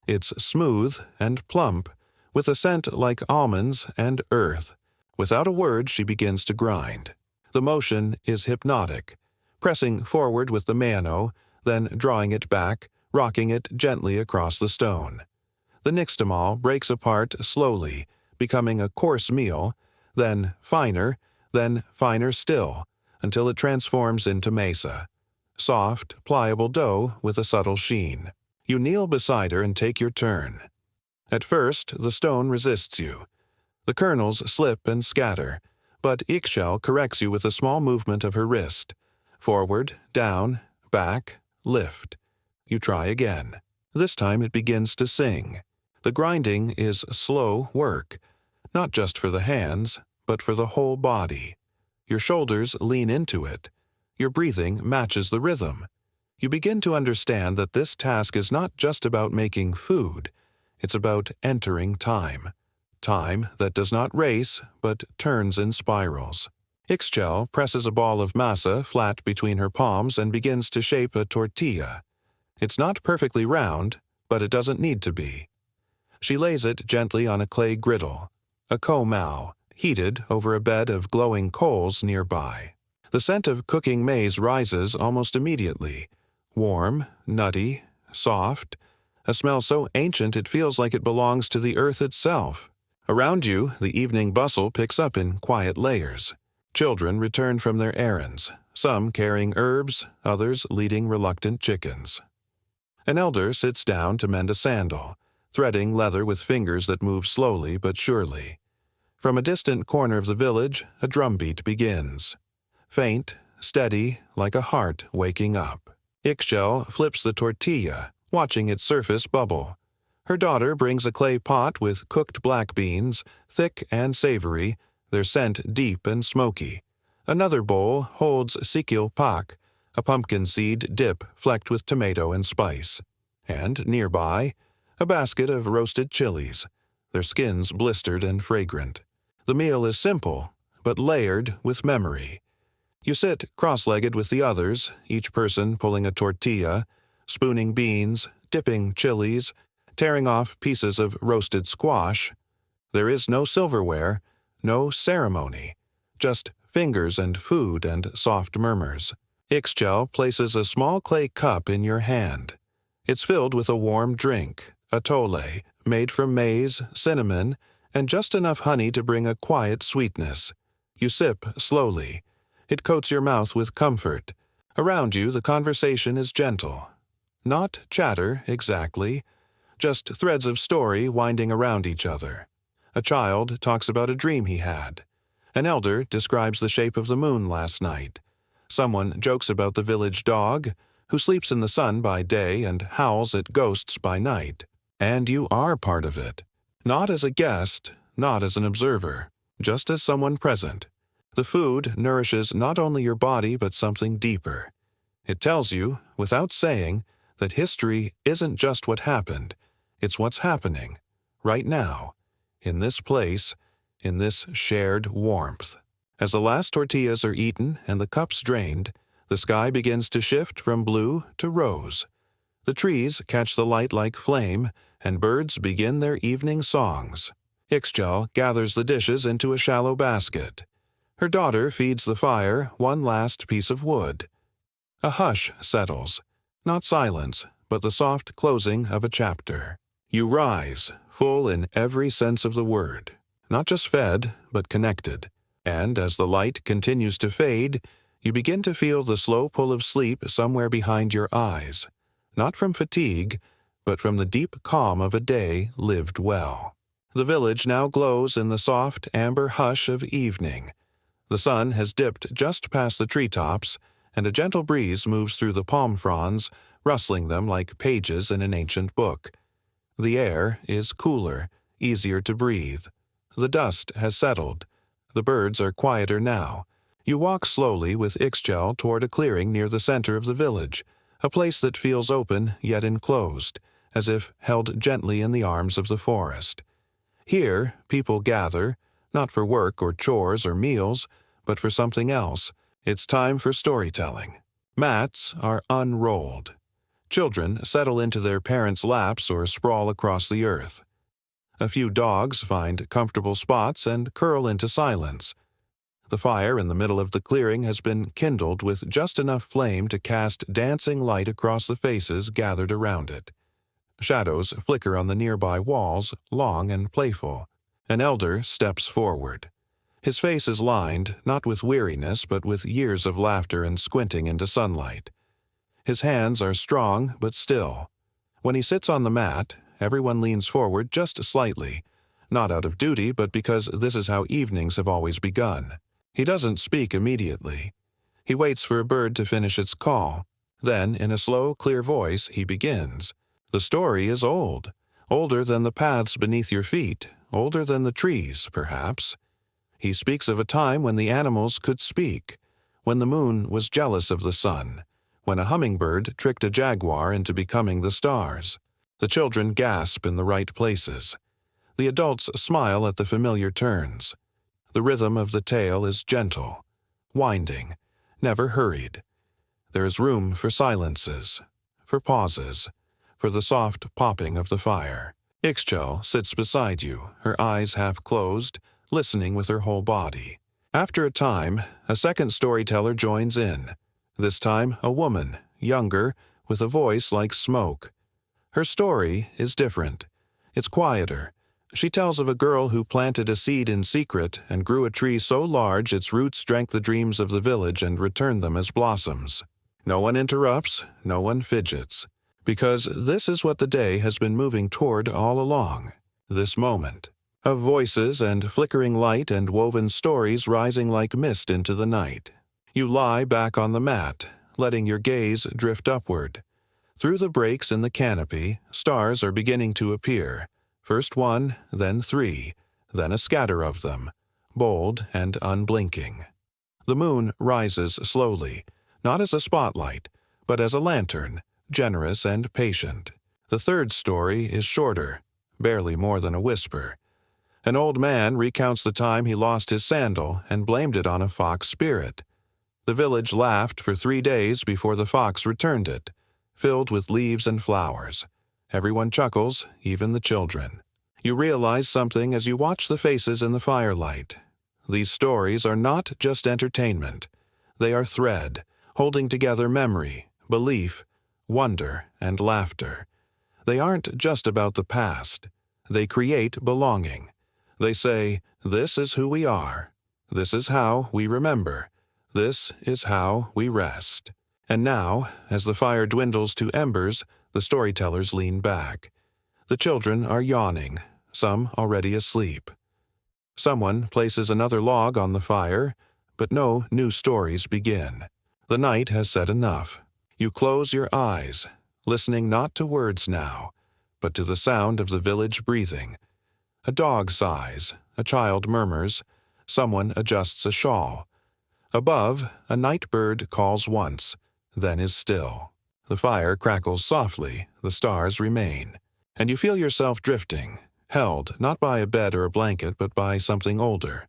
It's smooth and plump, with a scent like almonds and earth. Without a word, she begins to grind. The motion is hypnotic, pressing forward with the mano, then drawing it back, rocking it gently across the stone. The nixtamal breaks apart slowly, becoming a coarse meal, then finer still, until it transforms into mesa. Soft, pliable dough with a subtle sheen. You kneel beside her and take your turn. At first, the stone resists you. The kernels slip and scatter, but Ixchel corrects you with a small movement of her wrist. Forward, down, back, lift. You try again. This time it begins to sing. The grinding is slow work, not just for the hands, but for the whole body. Your shoulders lean into it. Your breathing matches the rhythm. You begin to understand that this task is not just about making food, it's about entering time. Time that does not race, but turns in spirals. Ixchel presses a ball of masa flat between her palms and begins to shape a tortilla. It's not perfectly round, but it doesn't need to be. She lays it gently on a clay griddle, a komau, heated over a bed of glowing coals nearby. The scent of cooking maize rises almost immediately. Warm, nutty, soft, a smell so ancient it feels like it belongs to the earth itself. Around you, the evening bustle picks up in quiet layers. Children return from their errands, some carrying herbs, others leading reluctant chickens. An elder sits down to mend a sandal, threading leather with fingers that move slowly but surely. From a distant corner of the village, a drumbeat begins. Faint, steady, like a heart waking up. Ixchel flips the tortilla, watching its surface bubble. Her daughter brings a clay pot with cooked black beans, thick and savory, their scent deep and smoky. Another bowl holds sikil pak, a pumpkin seed dip flecked with tomato and spice. And nearby, a basket of roasted chilies, their skins blistered and fragrant. The meal is simple, but layered with memory. You sit cross-legged with the others, each person pulling a tortilla, spooning beans, dipping chilies, tearing off pieces of roasted squash. There is no silverware, no ceremony, just fingers and food and soft murmurs. Ixchel places a small clay cup in your hand. It's filled with a warm drink, a tole, made from maize, cinnamon, and just enough honey to bring a quiet sweetness. You sip slowly. It coats your mouth with comfort. Around you, the conversation is gentle. Not chatter, exactly, just threads of story winding around each other. A child talks about a dream he had. An elder describes the shape of the moon last night. Someone jokes about the village dog, who sleeps in the sun by day and howls at ghosts by night. And you are part of it. Not as a guest, not as an observer, just as someone present. The food nourishes not only your body but something deeper. It tells you, without saying, that history isn't just what happened, it's what's happening, right now, in this place, in this shared warmth. As the last tortillas are eaten and the cups drained, the sky begins to shift from blue to rose. The trees catch the light like flame, and birds begin their evening songs. Ixchel gathers the dishes into a shallow basket. Her daughter feeds the fire one last piece of wood. A hush settles, not silence, but the soft closing of a chapter. You rise, full in every sense of the word, not just fed, but connected. And as the light continues to fade, you begin to feel the slow pull of sleep somewhere behind your eyes, not from fatigue, but from the deep calm of a day lived well. The village now glows in the soft amber hush of evening. The sun has dipped just past the treetops, and a gentle breeze moves through the palm fronds, rustling them like pages in an ancient book. The air is cooler, easier to breathe. The dust has settled. The birds are quieter now. You walk slowly with Ixchel toward a clearing near the center of the village, a place that feels open yet enclosed, as if held gently in the arms of the forest. Here, people gather, not for work or chores or meals, but for something else. It's time for storytelling. Mats are unrolled. Children settle into their parents' laps or sprawl across the earth. A few dogs find comfortable spots and curl into silence. The fire in the middle of the clearing has been kindled with just enough flame to cast dancing light across the faces gathered around it. Shadows flicker on the nearby walls, long and playful. An elder steps forward. His face is lined, not with weariness, but with years of laughter and squinting into sunlight. His hands are strong but still. When he sits on the mat, everyone leans forward just slightly, not out of duty, but because this is how evenings have always begun. He doesn't speak immediately. He waits for a bird to finish its call. Then, in a slow, clear voice, he begins. The story is old, older than the paths beneath your feet, older than the trees, perhaps. He speaks of a time when the animals could speak, when the moon was jealous of the sun, when a hummingbird tricked a jaguar into becoming the stars. The children gasp in the right places. The adults smile at the familiar turns. The rhythm of the tale is gentle, winding, never hurried. There is room for silences, for pauses, for the soft popping of the fire. Ixchel sits beside you, her eyes half closed, listening with her whole body. After a time, a second storyteller joins in, this time a woman, younger, with a voice like smoke. Her story is different. It's quieter. She tells of a girl who planted a seed in secret and grew a tree so large its roots drank the dreams of the village and returned them as blossoms. No one interrupts, no one fidgets, because this is what the day has been moving toward all along, this moment, of voices and flickering light and woven stories rising like mist into the night. You lie back on the mat, letting your gaze drift upward. Through the breaks in the canopy, stars are beginning to appear. First one, then three, then a scatter of them, bold and unblinking. The moon rises slowly, not as a spotlight, but as a lantern, generous and patient. The third story is shorter, barely more than a whisper. An old man recounts the time he lost his sandal and blamed it on a fox spirit. The village laughed for 3 days before the fox returned it, filled with leaves and flowers. Everyone chuckles, even the children. You realize something as you watch the faces in the firelight. These stories are not just entertainment. They are thread, holding together memory, belief, wonder, and laughter. They aren't just about the past. They create belonging. They say, this is who we are. This is how we remember. This is how we rest. And now, as the fire dwindles to embers, the storytellers lean back. The children are yawning, some already asleep. Someone places another log on the fire, but no new stories begin. The night has said enough. You close your eyes, listening not to words now, but to the sound of the village breathing. A dog sighs, a child murmurs, someone adjusts a shawl. Above, a night bird calls once, then is still. The fire crackles softly, the stars remain, and you feel yourself drifting, held not by a bed or a blanket, but by something older,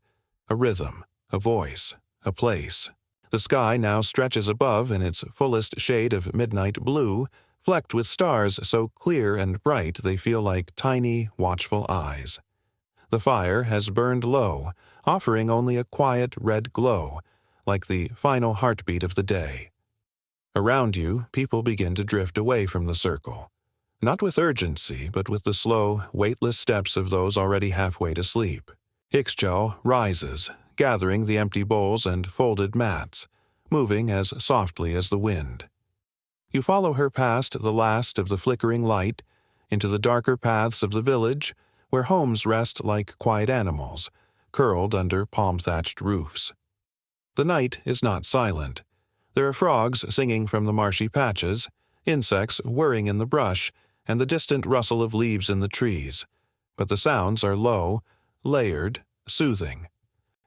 a rhythm, a voice, a place. The sky now stretches above in its fullest shade of midnight blue, flecked with stars so clear and bright they feel like tiny, watchful eyes. The fire has burned low, offering only a quiet red glow, like the final heartbeat of the day. Around you, people begin to drift away from the circle, not with urgency, but with the slow, weightless steps of those already halfway to sleep. Ixchel rises, gathering the empty bowls and folded mats, moving as softly as the wind. You follow her past the last of the flickering light, into the darker paths of the village, where homes rest like quiet animals, curled under palm-thatched roofs. The night is not silent. There are frogs singing from the marshy patches, insects whirring in the brush, and the distant rustle of leaves in the trees. But the sounds are low, layered, soothing.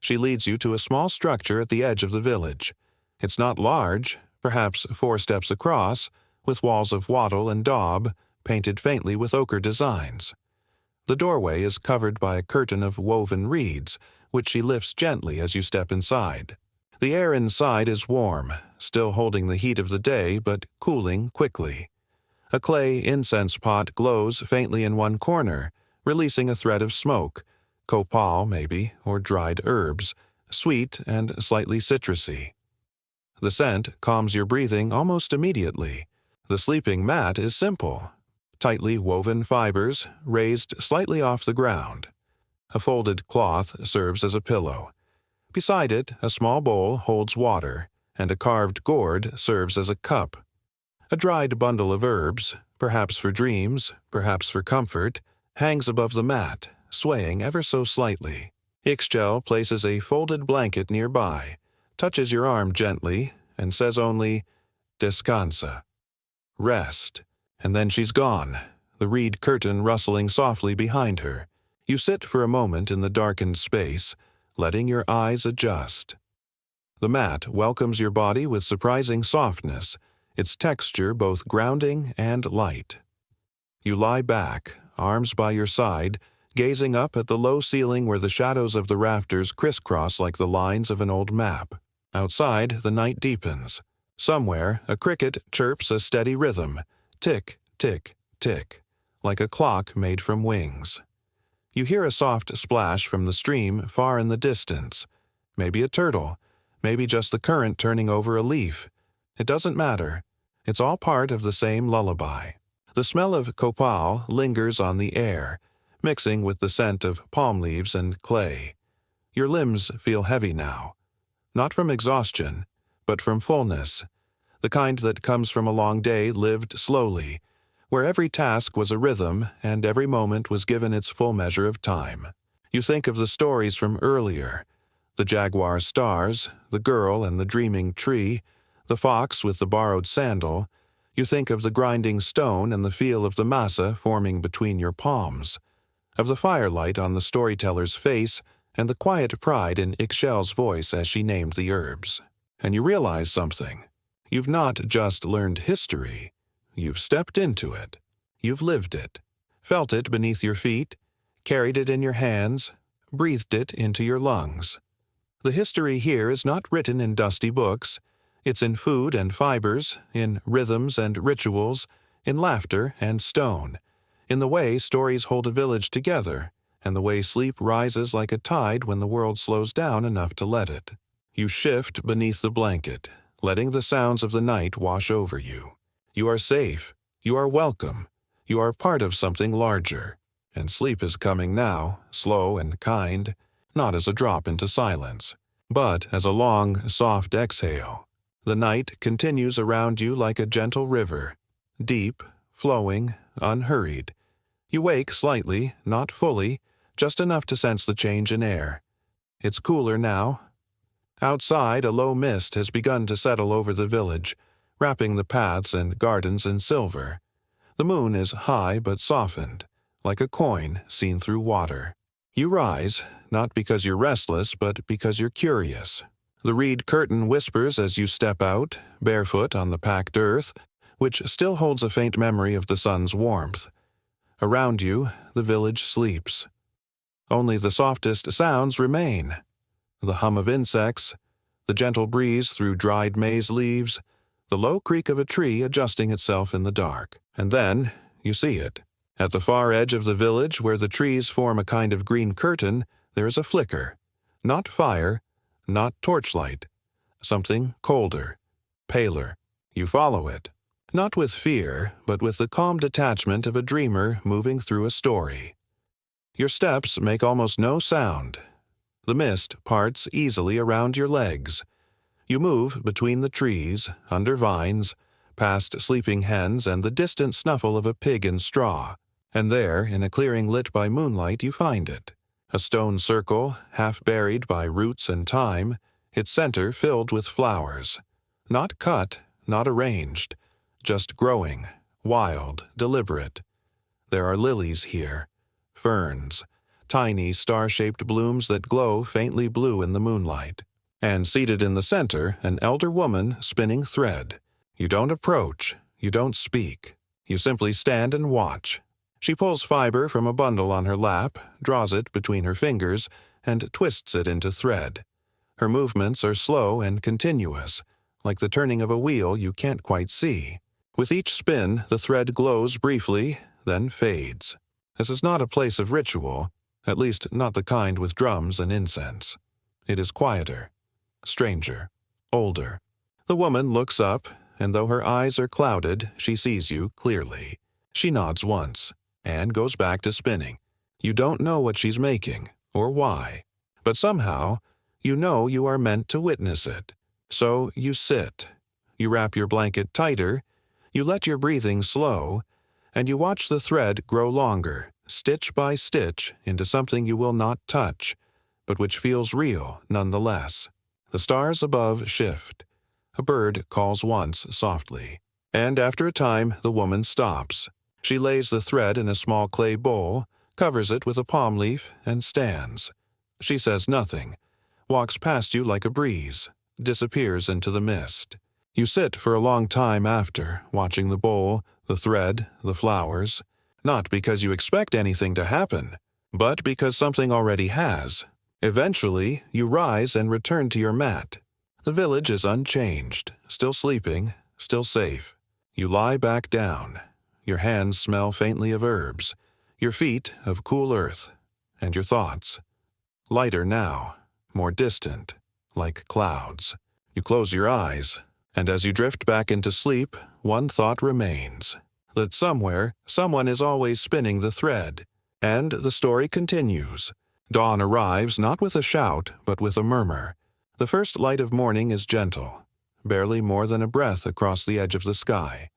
She leads you to a small structure at the edge of the village. It's not large, perhaps 4 steps across, with walls of wattle and daub, painted faintly with ochre designs. The doorway is covered by a curtain of woven reeds, which she lifts gently as you step inside. The air inside is warm, still holding the heat of the day, but cooling quickly. A clay incense pot glows faintly in one corner, releasing a thread of smoke, copal maybe, or dried herbs, sweet and slightly citrusy. The scent calms your breathing almost immediately. The sleeping mat is simple. Tightly woven fibers, raised slightly off the ground. A folded cloth serves as a pillow. Beside it, a small bowl holds water, and a carved gourd serves as a cup. A dried bundle of herbs, perhaps for dreams, perhaps for comfort, hangs above the mat, swaying ever so slightly. Ixchel places a folded blanket nearby, touches your arm gently, and says only, "Descansa." Rest. And then she's gone, the reed curtain rustling softly behind her. You sit for a moment in the darkened space, letting your eyes adjust. The mat welcomes your body with surprising softness, its texture both grounding and light. You lie back, arms by your side, gazing up at the low ceiling where the shadows of the rafters crisscross like the lines of an old map. Outside, the night deepens. Somewhere, a cricket chirps a steady rhythm, tick, tick, tick, like a clock made from wings. You hear a soft splash from the stream far in the distance. Maybe a turtle, maybe just the current turning over a leaf. It doesn't matter. It's all part of the same lullaby. The smell of copal lingers on the air, mixing with the scent of palm leaves and clay. Your limbs feel heavy now. Not from exhaustion, but from fullness, the kind that comes from a long day lived slowly, where every task was a rhythm and every moment was given its full measure of time. You think of the stories from earlier, the jaguar stars, the girl and the dreaming tree, the fox with the borrowed sandal. You think of the grinding stone and the feel of the masa forming between your palms, of the firelight on the storyteller's face and the quiet pride in Ixchel's voice as she named the herbs. And you realize something. You've not just learned history. You've stepped into it. You've lived it, felt it beneath your feet, carried it in your hands, breathed it into your lungs. The history here is not written in dusty books. It's in food and fibers, in rhythms and rituals, in laughter and stone, in the way stories hold a village together, and the way sleep rises like a tide when the world slows down enough to let it. You shift beneath the blanket, letting the sounds of the night wash over you. You are safe. You are welcome. You are part of something larger. And sleep is coming now, slow and kind, not as a drop into silence, but as a long, soft exhale. The night continues around you like a gentle river, deep, flowing, unhurried. You wake slightly, not fully, just enough to sense the change in air. It's cooler now. Outside, a low mist has begun to settle over the village, wrapping the paths and gardens in silver. The moon is high but softened, like a coin seen through water. You rise, not because you're restless, but because you're curious. The reed curtain whispers as you step out, barefoot on the packed earth, which still holds a faint memory of the sun's warmth. Around you, the village sleeps. Only the softest sounds remain. The hum of insects, the gentle breeze through dried maize leaves, the low creak of a tree adjusting itself in the dark. And then, you see it. At the far edge of the village, where the trees form a kind of green curtain, there is a flicker. Not fire, not torchlight. Something colder, paler. You follow it. Not with fear, but with the calm detachment of a dreamer moving through a story. Your steps make almost no sound. The mist parts easily around your legs. You move between the trees, under vines, past sleeping hens and the distant snuffle of a pig in straw. And there, in a clearing lit by moonlight, you find it. A stone circle, half buried by roots and thyme, its center filled with flowers. Not cut, not arranged, just growing, wild, deliberate. There are lilies here, ferns, tiny star-shaped blooms that glow faintly blue in the moonlight. And seated in the center, an elder woman spinning thread. You don't approach, you don't speak. You simply stand and watch. She pulls fiber from a bundle on her lap, draws it between her fingers, and twists it into thread. Her movements are slow and continuous, like the turning of a wheel you can't quite see. With each spin, the thread glows briefly, then fades. This is not a place of ritual, at least not the kind with drums and incense. It is quieter, stranger, older. The woman looks up, and though her eyes are clouded, she sees you clearly. She nods once, and goes back to spinning. You don't know what she's making, or why, but somehow, you know you are meant to witness it. So you sit. You wrap your blanket tighter, you let your breathing slow, and you watch the thread grow longer, stitch by stitch, into something you will not touch, but which feels real nonetheless. The stars above shift. A bird calls once softly, and after a time the woman stops. She lays the thread in a small clay bowl, covers it with a palm leaf, and stands. She says nothing, walks past you like a breeze, disappears into the mist. You sit for a long time after, watching the bowl, the thread, the flowers, not because you expect anything to happen, but because something already has. Eventually, you rise and return to your mat. The village is unchanged, still sleeping, still safe. You lie back down. Your hands smell faintly of herbs, your feet of cool earth, and your thoughts. Lighter now, more distant, like clouds. You close your eyes, and as you drift back into sleep, one thought remains, that somewhere, someone is always spinning the thread. And the story continues. Dawn arrives not with a shout, but with a murmur. The first light of morning is gentle, barely more than a breath across the edge of the sky.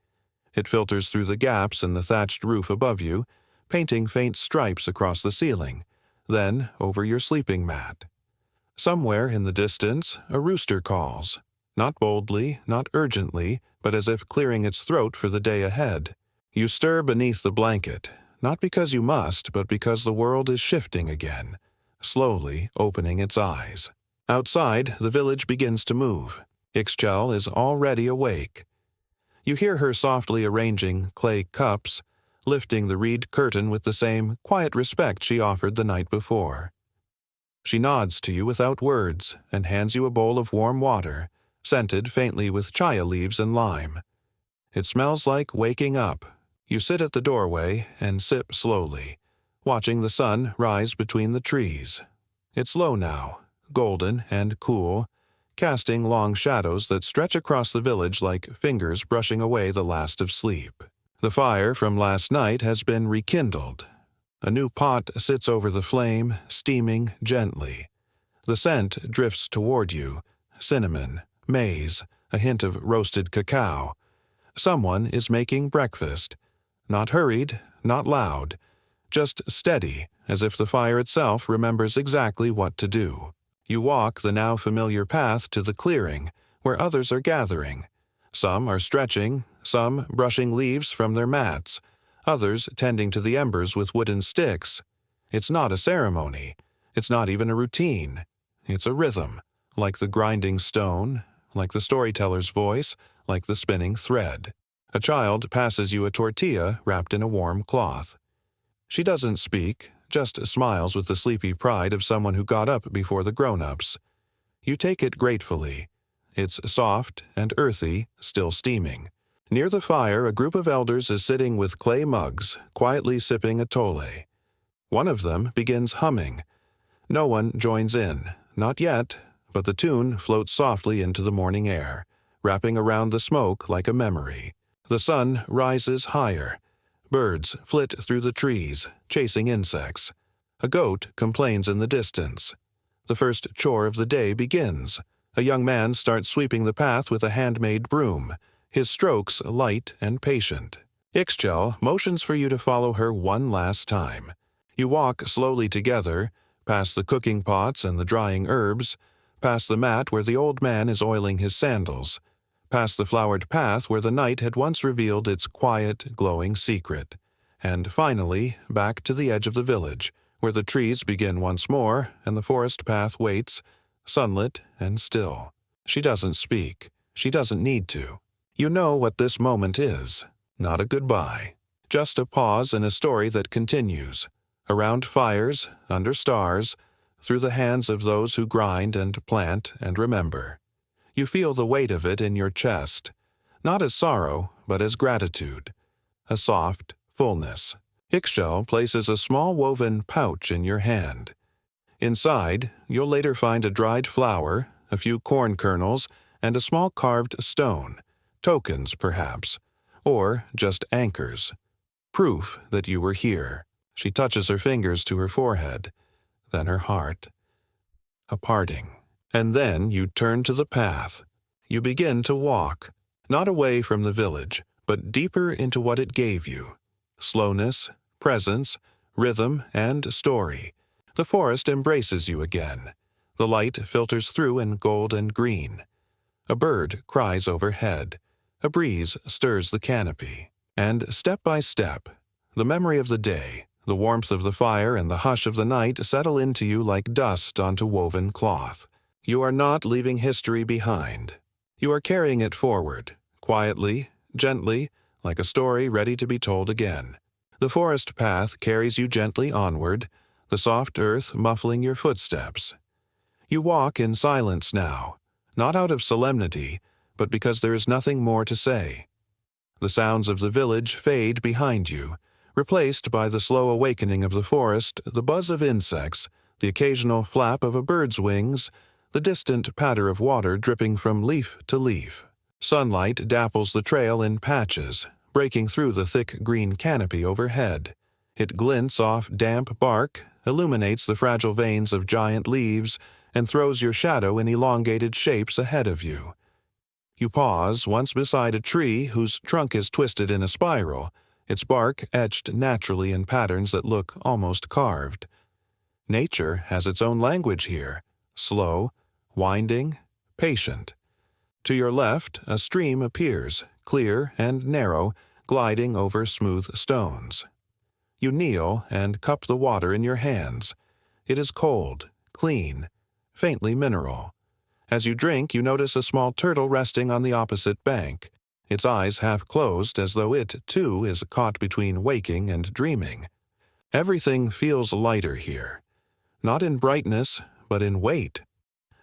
It filters through the gaps in the thatched roof above you, painting faint stripes across the ceiling, then over your sleeping mat. Somewhere in the distance, a rooster calls, not boldly, not urgently, but as if clearing its throat for the day ahead. You stir beneath the blanket, not because you must, but because the world is shifting again, slowly opening its eyes. Outside, the village begins to move. Ixchel is already awake. You hear her softly arranging clay cups, lifting the reed curtain with the same quiet respect she offered the night before. She nods to you without words and hands you a bowl of warm water, scented faintly with chaya leaves and lime. It smells like waking up. You sit at the doorway and sip slowly, watching the sun rise between the trees. It's low now, golden and cool, casting long shadows that stretch across the village like fingers brushing away the last of sleep. The fire from last night has been rekindled. A new pot sits over the flame, steaming gently. The scent drifts toward you, cinnamon, maize, a hint of roasted cacao. Someone is making breakfast. Not hurried, not loud, just steady, as if the fire itself remembers exactly what to do. You walk the now familiar path to the clearing, where others are gathering. Some are stretching, some brushing leaves from their mats, others tending to the embers with wooden sticks. It's not a ceremony. It's not even a routine. It's a rhythm, like the grinding stone, like the storyteller's voice, like the spinning thread. A child passes you a tortilla wrapped in a warm cloth. She doesn't speak, just smiles with the sleepy pride of someone who got up before the grown-ups. You take it gratefully. It's soft and earthy, still steaming. Near the fire, a group of elders is sitting with clay mugs, quietly sipping atole. One of them begins humming. No one joins in, not yet, but the tune floats softly into the morning air, wrapping around the smoke like a memory. The sun rises higher. Birds flit through the trees, chasing insects. A goat complains in the distance. The first chore of the day begins. A young man starts sweeping the path with a handmade broom, his strokes light and patient. Ixchel motions for you to follow her one last time. You walk slowly together, past the cooking pots and the drying herbs, past the mat where the old man is oiling his sandals, past the flowered path where the night had once revealed its quiet, glowing secret, and finally back to the edge of the village, where the trees begin once more and the forest path waits, sunlit and still. She doesn't speak. She doesn't need to. You know what this moment is. Not a goodbye. Just a pause in a story that continues. Around fires, under stars, through the hands of those who grind and plant and remember. You feel the weight of it in your chest, not as sorrow, but as gratitude. A soft fullness. Ixchel places a small woven pouch in your hand. Inside, you'll later find a dried flower, a few corn kernels, and a small carved stone, tokens perhaps, or just anchors. Proof that you were here. She touches her fingers to her forehead, then her heart. A parting. And then you turn to the path. You begin to walk, not away from the village, but deeper into what it gave you. Slowness, presence, rhythm, and story. The forest embraces you again. The light filters through in gold and green. A bird cries overhead. A breeze stirs the canopy. And step by step, the memory of the day, the warmth of the fire and the hush of the night settle into you like dust onto woven cloth. You are not leaving history behind. You are carrying it forward, quietly, gently, like a story ready to be told again. The forest path carries you gently onward, the soft earth muffling your footsteps. You walk in silence now, not out of solemnity, but because there is nothing more to say. The sounds of the village fade behind you, replaced by the slow awakening of the forest, the buzz of insects, the occasional flap of a bird's wings, the distant patter of water dripping from leaf to leaf. Sunlight dapples the trail in patches, breaking through the thick green canopy overhead. It glints off damp bark, illuminates the fragile veins of giant leaves, and throws your shadow in elongated shapes ahead of you. You pause once beside a tree whose trunk is twisted in a spiral, its bark etched naturally in patterns that look almost carved. Nature has its own language here, slow, winding, patient. To your left, a stream appears, clear and narrow, gliding over smooth stones. You kneel and cup the water in your hands. It is cold, clean, faintly mineral. As you drink, you notice a small turtle resting on the opposite bank, its eyes half closed as though it, too, is caught between waking and dreaming. Everything feels lighter here, not in brightness, but in weight.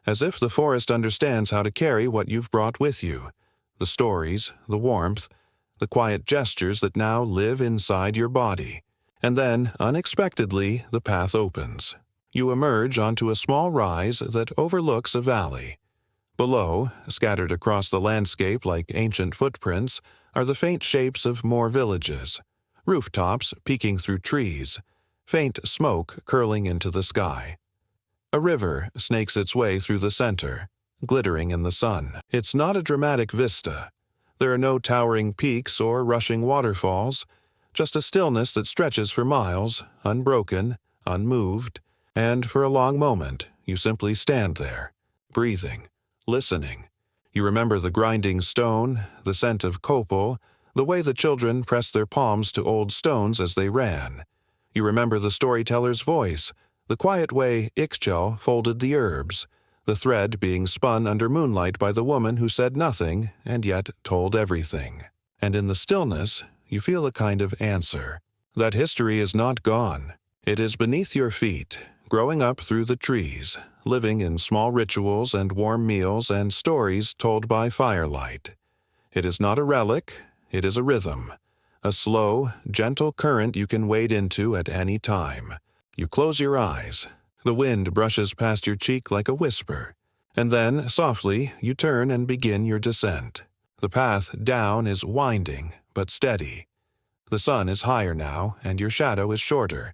As if the forest understands how to carry what you've brought with you, the stories, the warmth, the quiet gestures that now live inside your body. And then, unexpectedly, the path opens. You emerge onto a small rise that overlooks a valley. Below, scattered across the landscape like ancient footprints, are the faint shapes of more villages, rooftops peeking through trees, faint smoke curling into the sky. A river snakes its way through the center, glittering in the sun. It's not a dramatic vista. There are no towering peaks or rushing waterfalls, just a stillness that stretches for miles, unbroken, unmoved, and for a long moment you simply stand there, breathing, listening. You remember the grinding stone, the scent of copal, the way the children pressed their palms to old stones as they ran. You remember the storyteller's voice, the quiet way Ixchel folded the herbs, the thread being spun under moonlight by the woman who said nothing and yet told everything. And in the stillness, you feel a kind of answer. That history is not gone. It is beneath your feet, growing up through the trees, living in small rituals and warm meals and stories told by firelight. It is not a relic, it is a rhythm, a slow, gentle current you can wade into at any time. You close your eyes. The wind brushes past your cheek like a whisper. And then, softly, you turn and begin your descent. The path down is winding, but steady. The sun is higher now, and your shadow is shorter.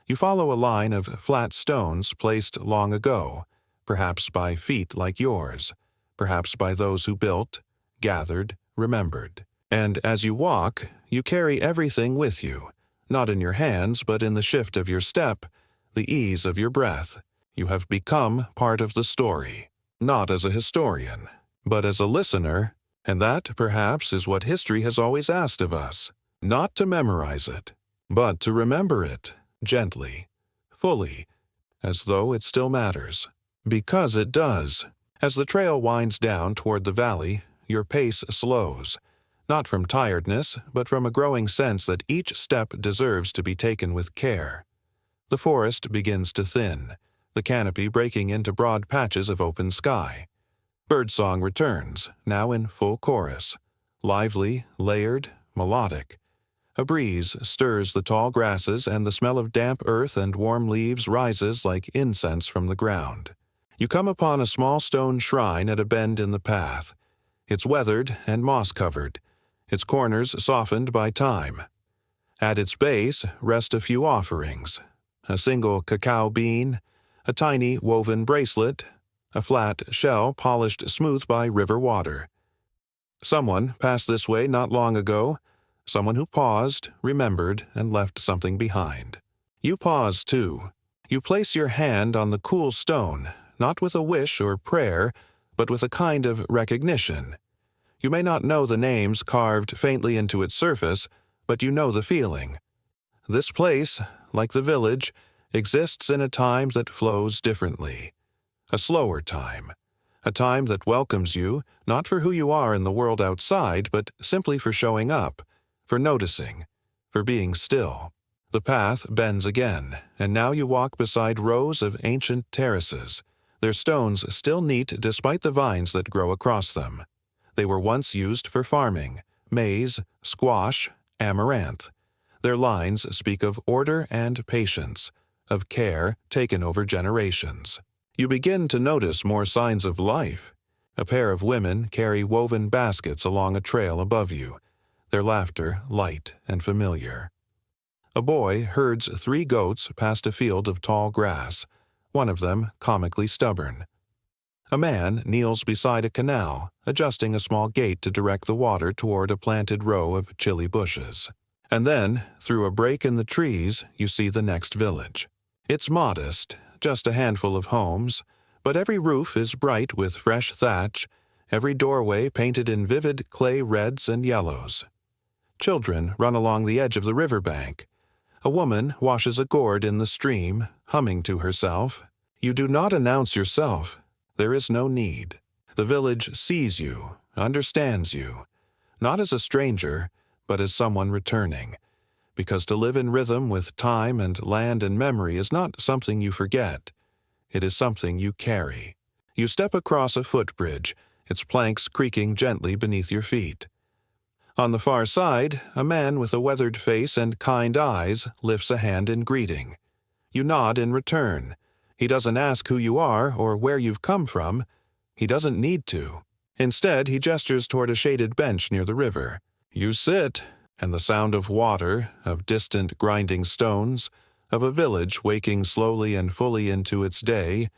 You follow a line of flat stones placed long ago, perhaps by feet like yours, perhaps by those who built, gathered, remembered. And as you walk, you carry everything with you. Not in your hands, but in the shift of your step, the ease of your breath. You have become part of the story, not as a historian, but as a listener And that, perhaps, is what history has always asked of us. Not to memorize it, but to remember it, gently, fully, as though it still matters. Because it does. As the trail winds down toward the valley, your pace slows, not from tiredness, but from a growing sense that each step deserves to be taken with care. The forest begins to thin, the canopy breaking into broad patches of open sky. Birdsong returns, now in full chorus, lively, layered, melodic. A breeze stirs the tall grasses, and the smell of damp earth and warm leaves rises like incense from the ground. You come upon a small stone shrine at a bend in the path. It's weathered and moss-covered, its corners softened by time. At its base rest a few offerings: a single cacao bean, a tiny woven bracelet, a flat shell polished smooth by river water. Someone passed this way not long ago, someone who paused, remembered, and left something behind. You pause, too. You place your hand on the cool stone, not with a wish or prayer, but with a kind of recognition. You may not know the names carved faintly into its surface, but you know the feeling. This place, like the village, exists in a time that flows differently. A slower time. A time that welcomes you, not for who you are in the world outside, but simply for showing up, for noticing, for being still. The path bends again, and now you walk beside rows of ancient terraces, their stones still neat despite the vines that grow across them. They were once used for farming: maize, squash, amaranth. Their lines speak of order and patience, of care taken over generations. You begin to notice more signs of life. A pair of women carry woven baskets along a trail above you, their laughter light and familiar. A boy herds 3 goats past a field of tall grass, one of them comically stubborn. A man kneels beside a canal, adjusting a small gate to direct the water toward a planted row of chili bushes. And then, through a break in the trees, you see the next village. It's modest, just a handful of homes, but every roof is bright with fresh thatch, every doorway painted in vivid clay reds and yellows. Children run along the edge of the riverbank. A woman washes a gourd in the stream, humming to herself. You do not announce yourself. There is no need. The village sees you, understands you, not as a stranger, but as someone returning, because to live in rhythm with time and land and memory is not something you forget. It is something you carry. You step across a footbridge, its planks creaking gently beneath your feet. On the far side, a man with a weathered face and kind eyes lifts a hand in greeting. You nod in return. He doesn't ask who you are or where you've come from. He doesn't need to. Instead, he gestures toward a shaded bench near the river. You sit, and the sound of water, of distant grinding stones, of a village waking slowly and fully into its day,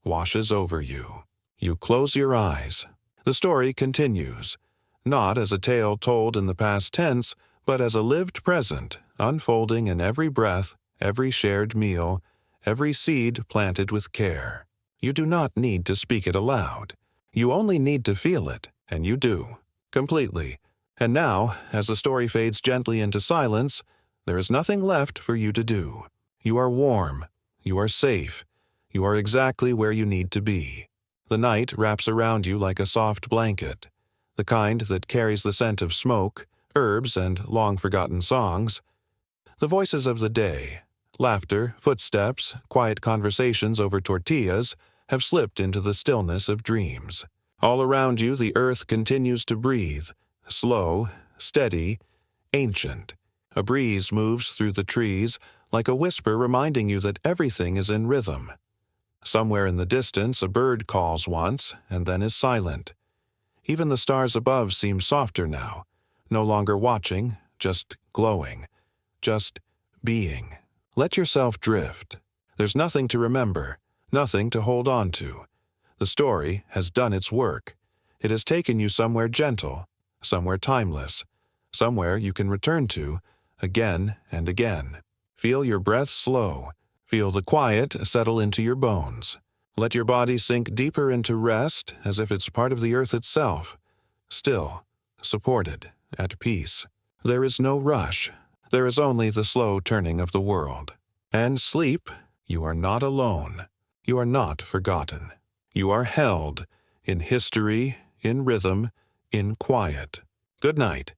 washes over you. You close your eyes. The story continues, not as a tale told in the past tense, but as a lived present, unfolding in every breath, every shared meal, every seed planted with care. You do not need to speak it aloud. You only need to feel it, and you do, completely. And now, as the story fades gently into silence, there is nothing left for you to do. You are warm. You are safe. You are exactly where you need to be. The night wraps around you like a soft blanket, the kind that carries the scent of smoke, herbs, and long-forgotten songs. The voices of the day, laughter, footsteps, quiet conversations over tortillas, have slipped into the stillness of dreams. All around you the earth continues to breathe, slow, steady, ancient. A breeze moves through the trees, like a whisper reminding you that everything is in rhythm. Somewhere in the distance a bird calls once, and then is silent. Even the stars above seem softer now, no longer watching, just glowing, just being. Let yourself drift. There's nothing to remember, nothing to hold on to. The story has done its work. It has taken you somewhere gentle, somewhere timeless, somewhere you can return to again and again. Feel your breath slow. Feel the quiet settle into your bones. Let your body sink deeper into rest as if it's part of the earth itself. still, supported, at peace. There is no rush. There is only the slow turning of the world. And sleep, you are not alone. You are not forgotten. You are held in history, in rhythm, in quiet. Good night.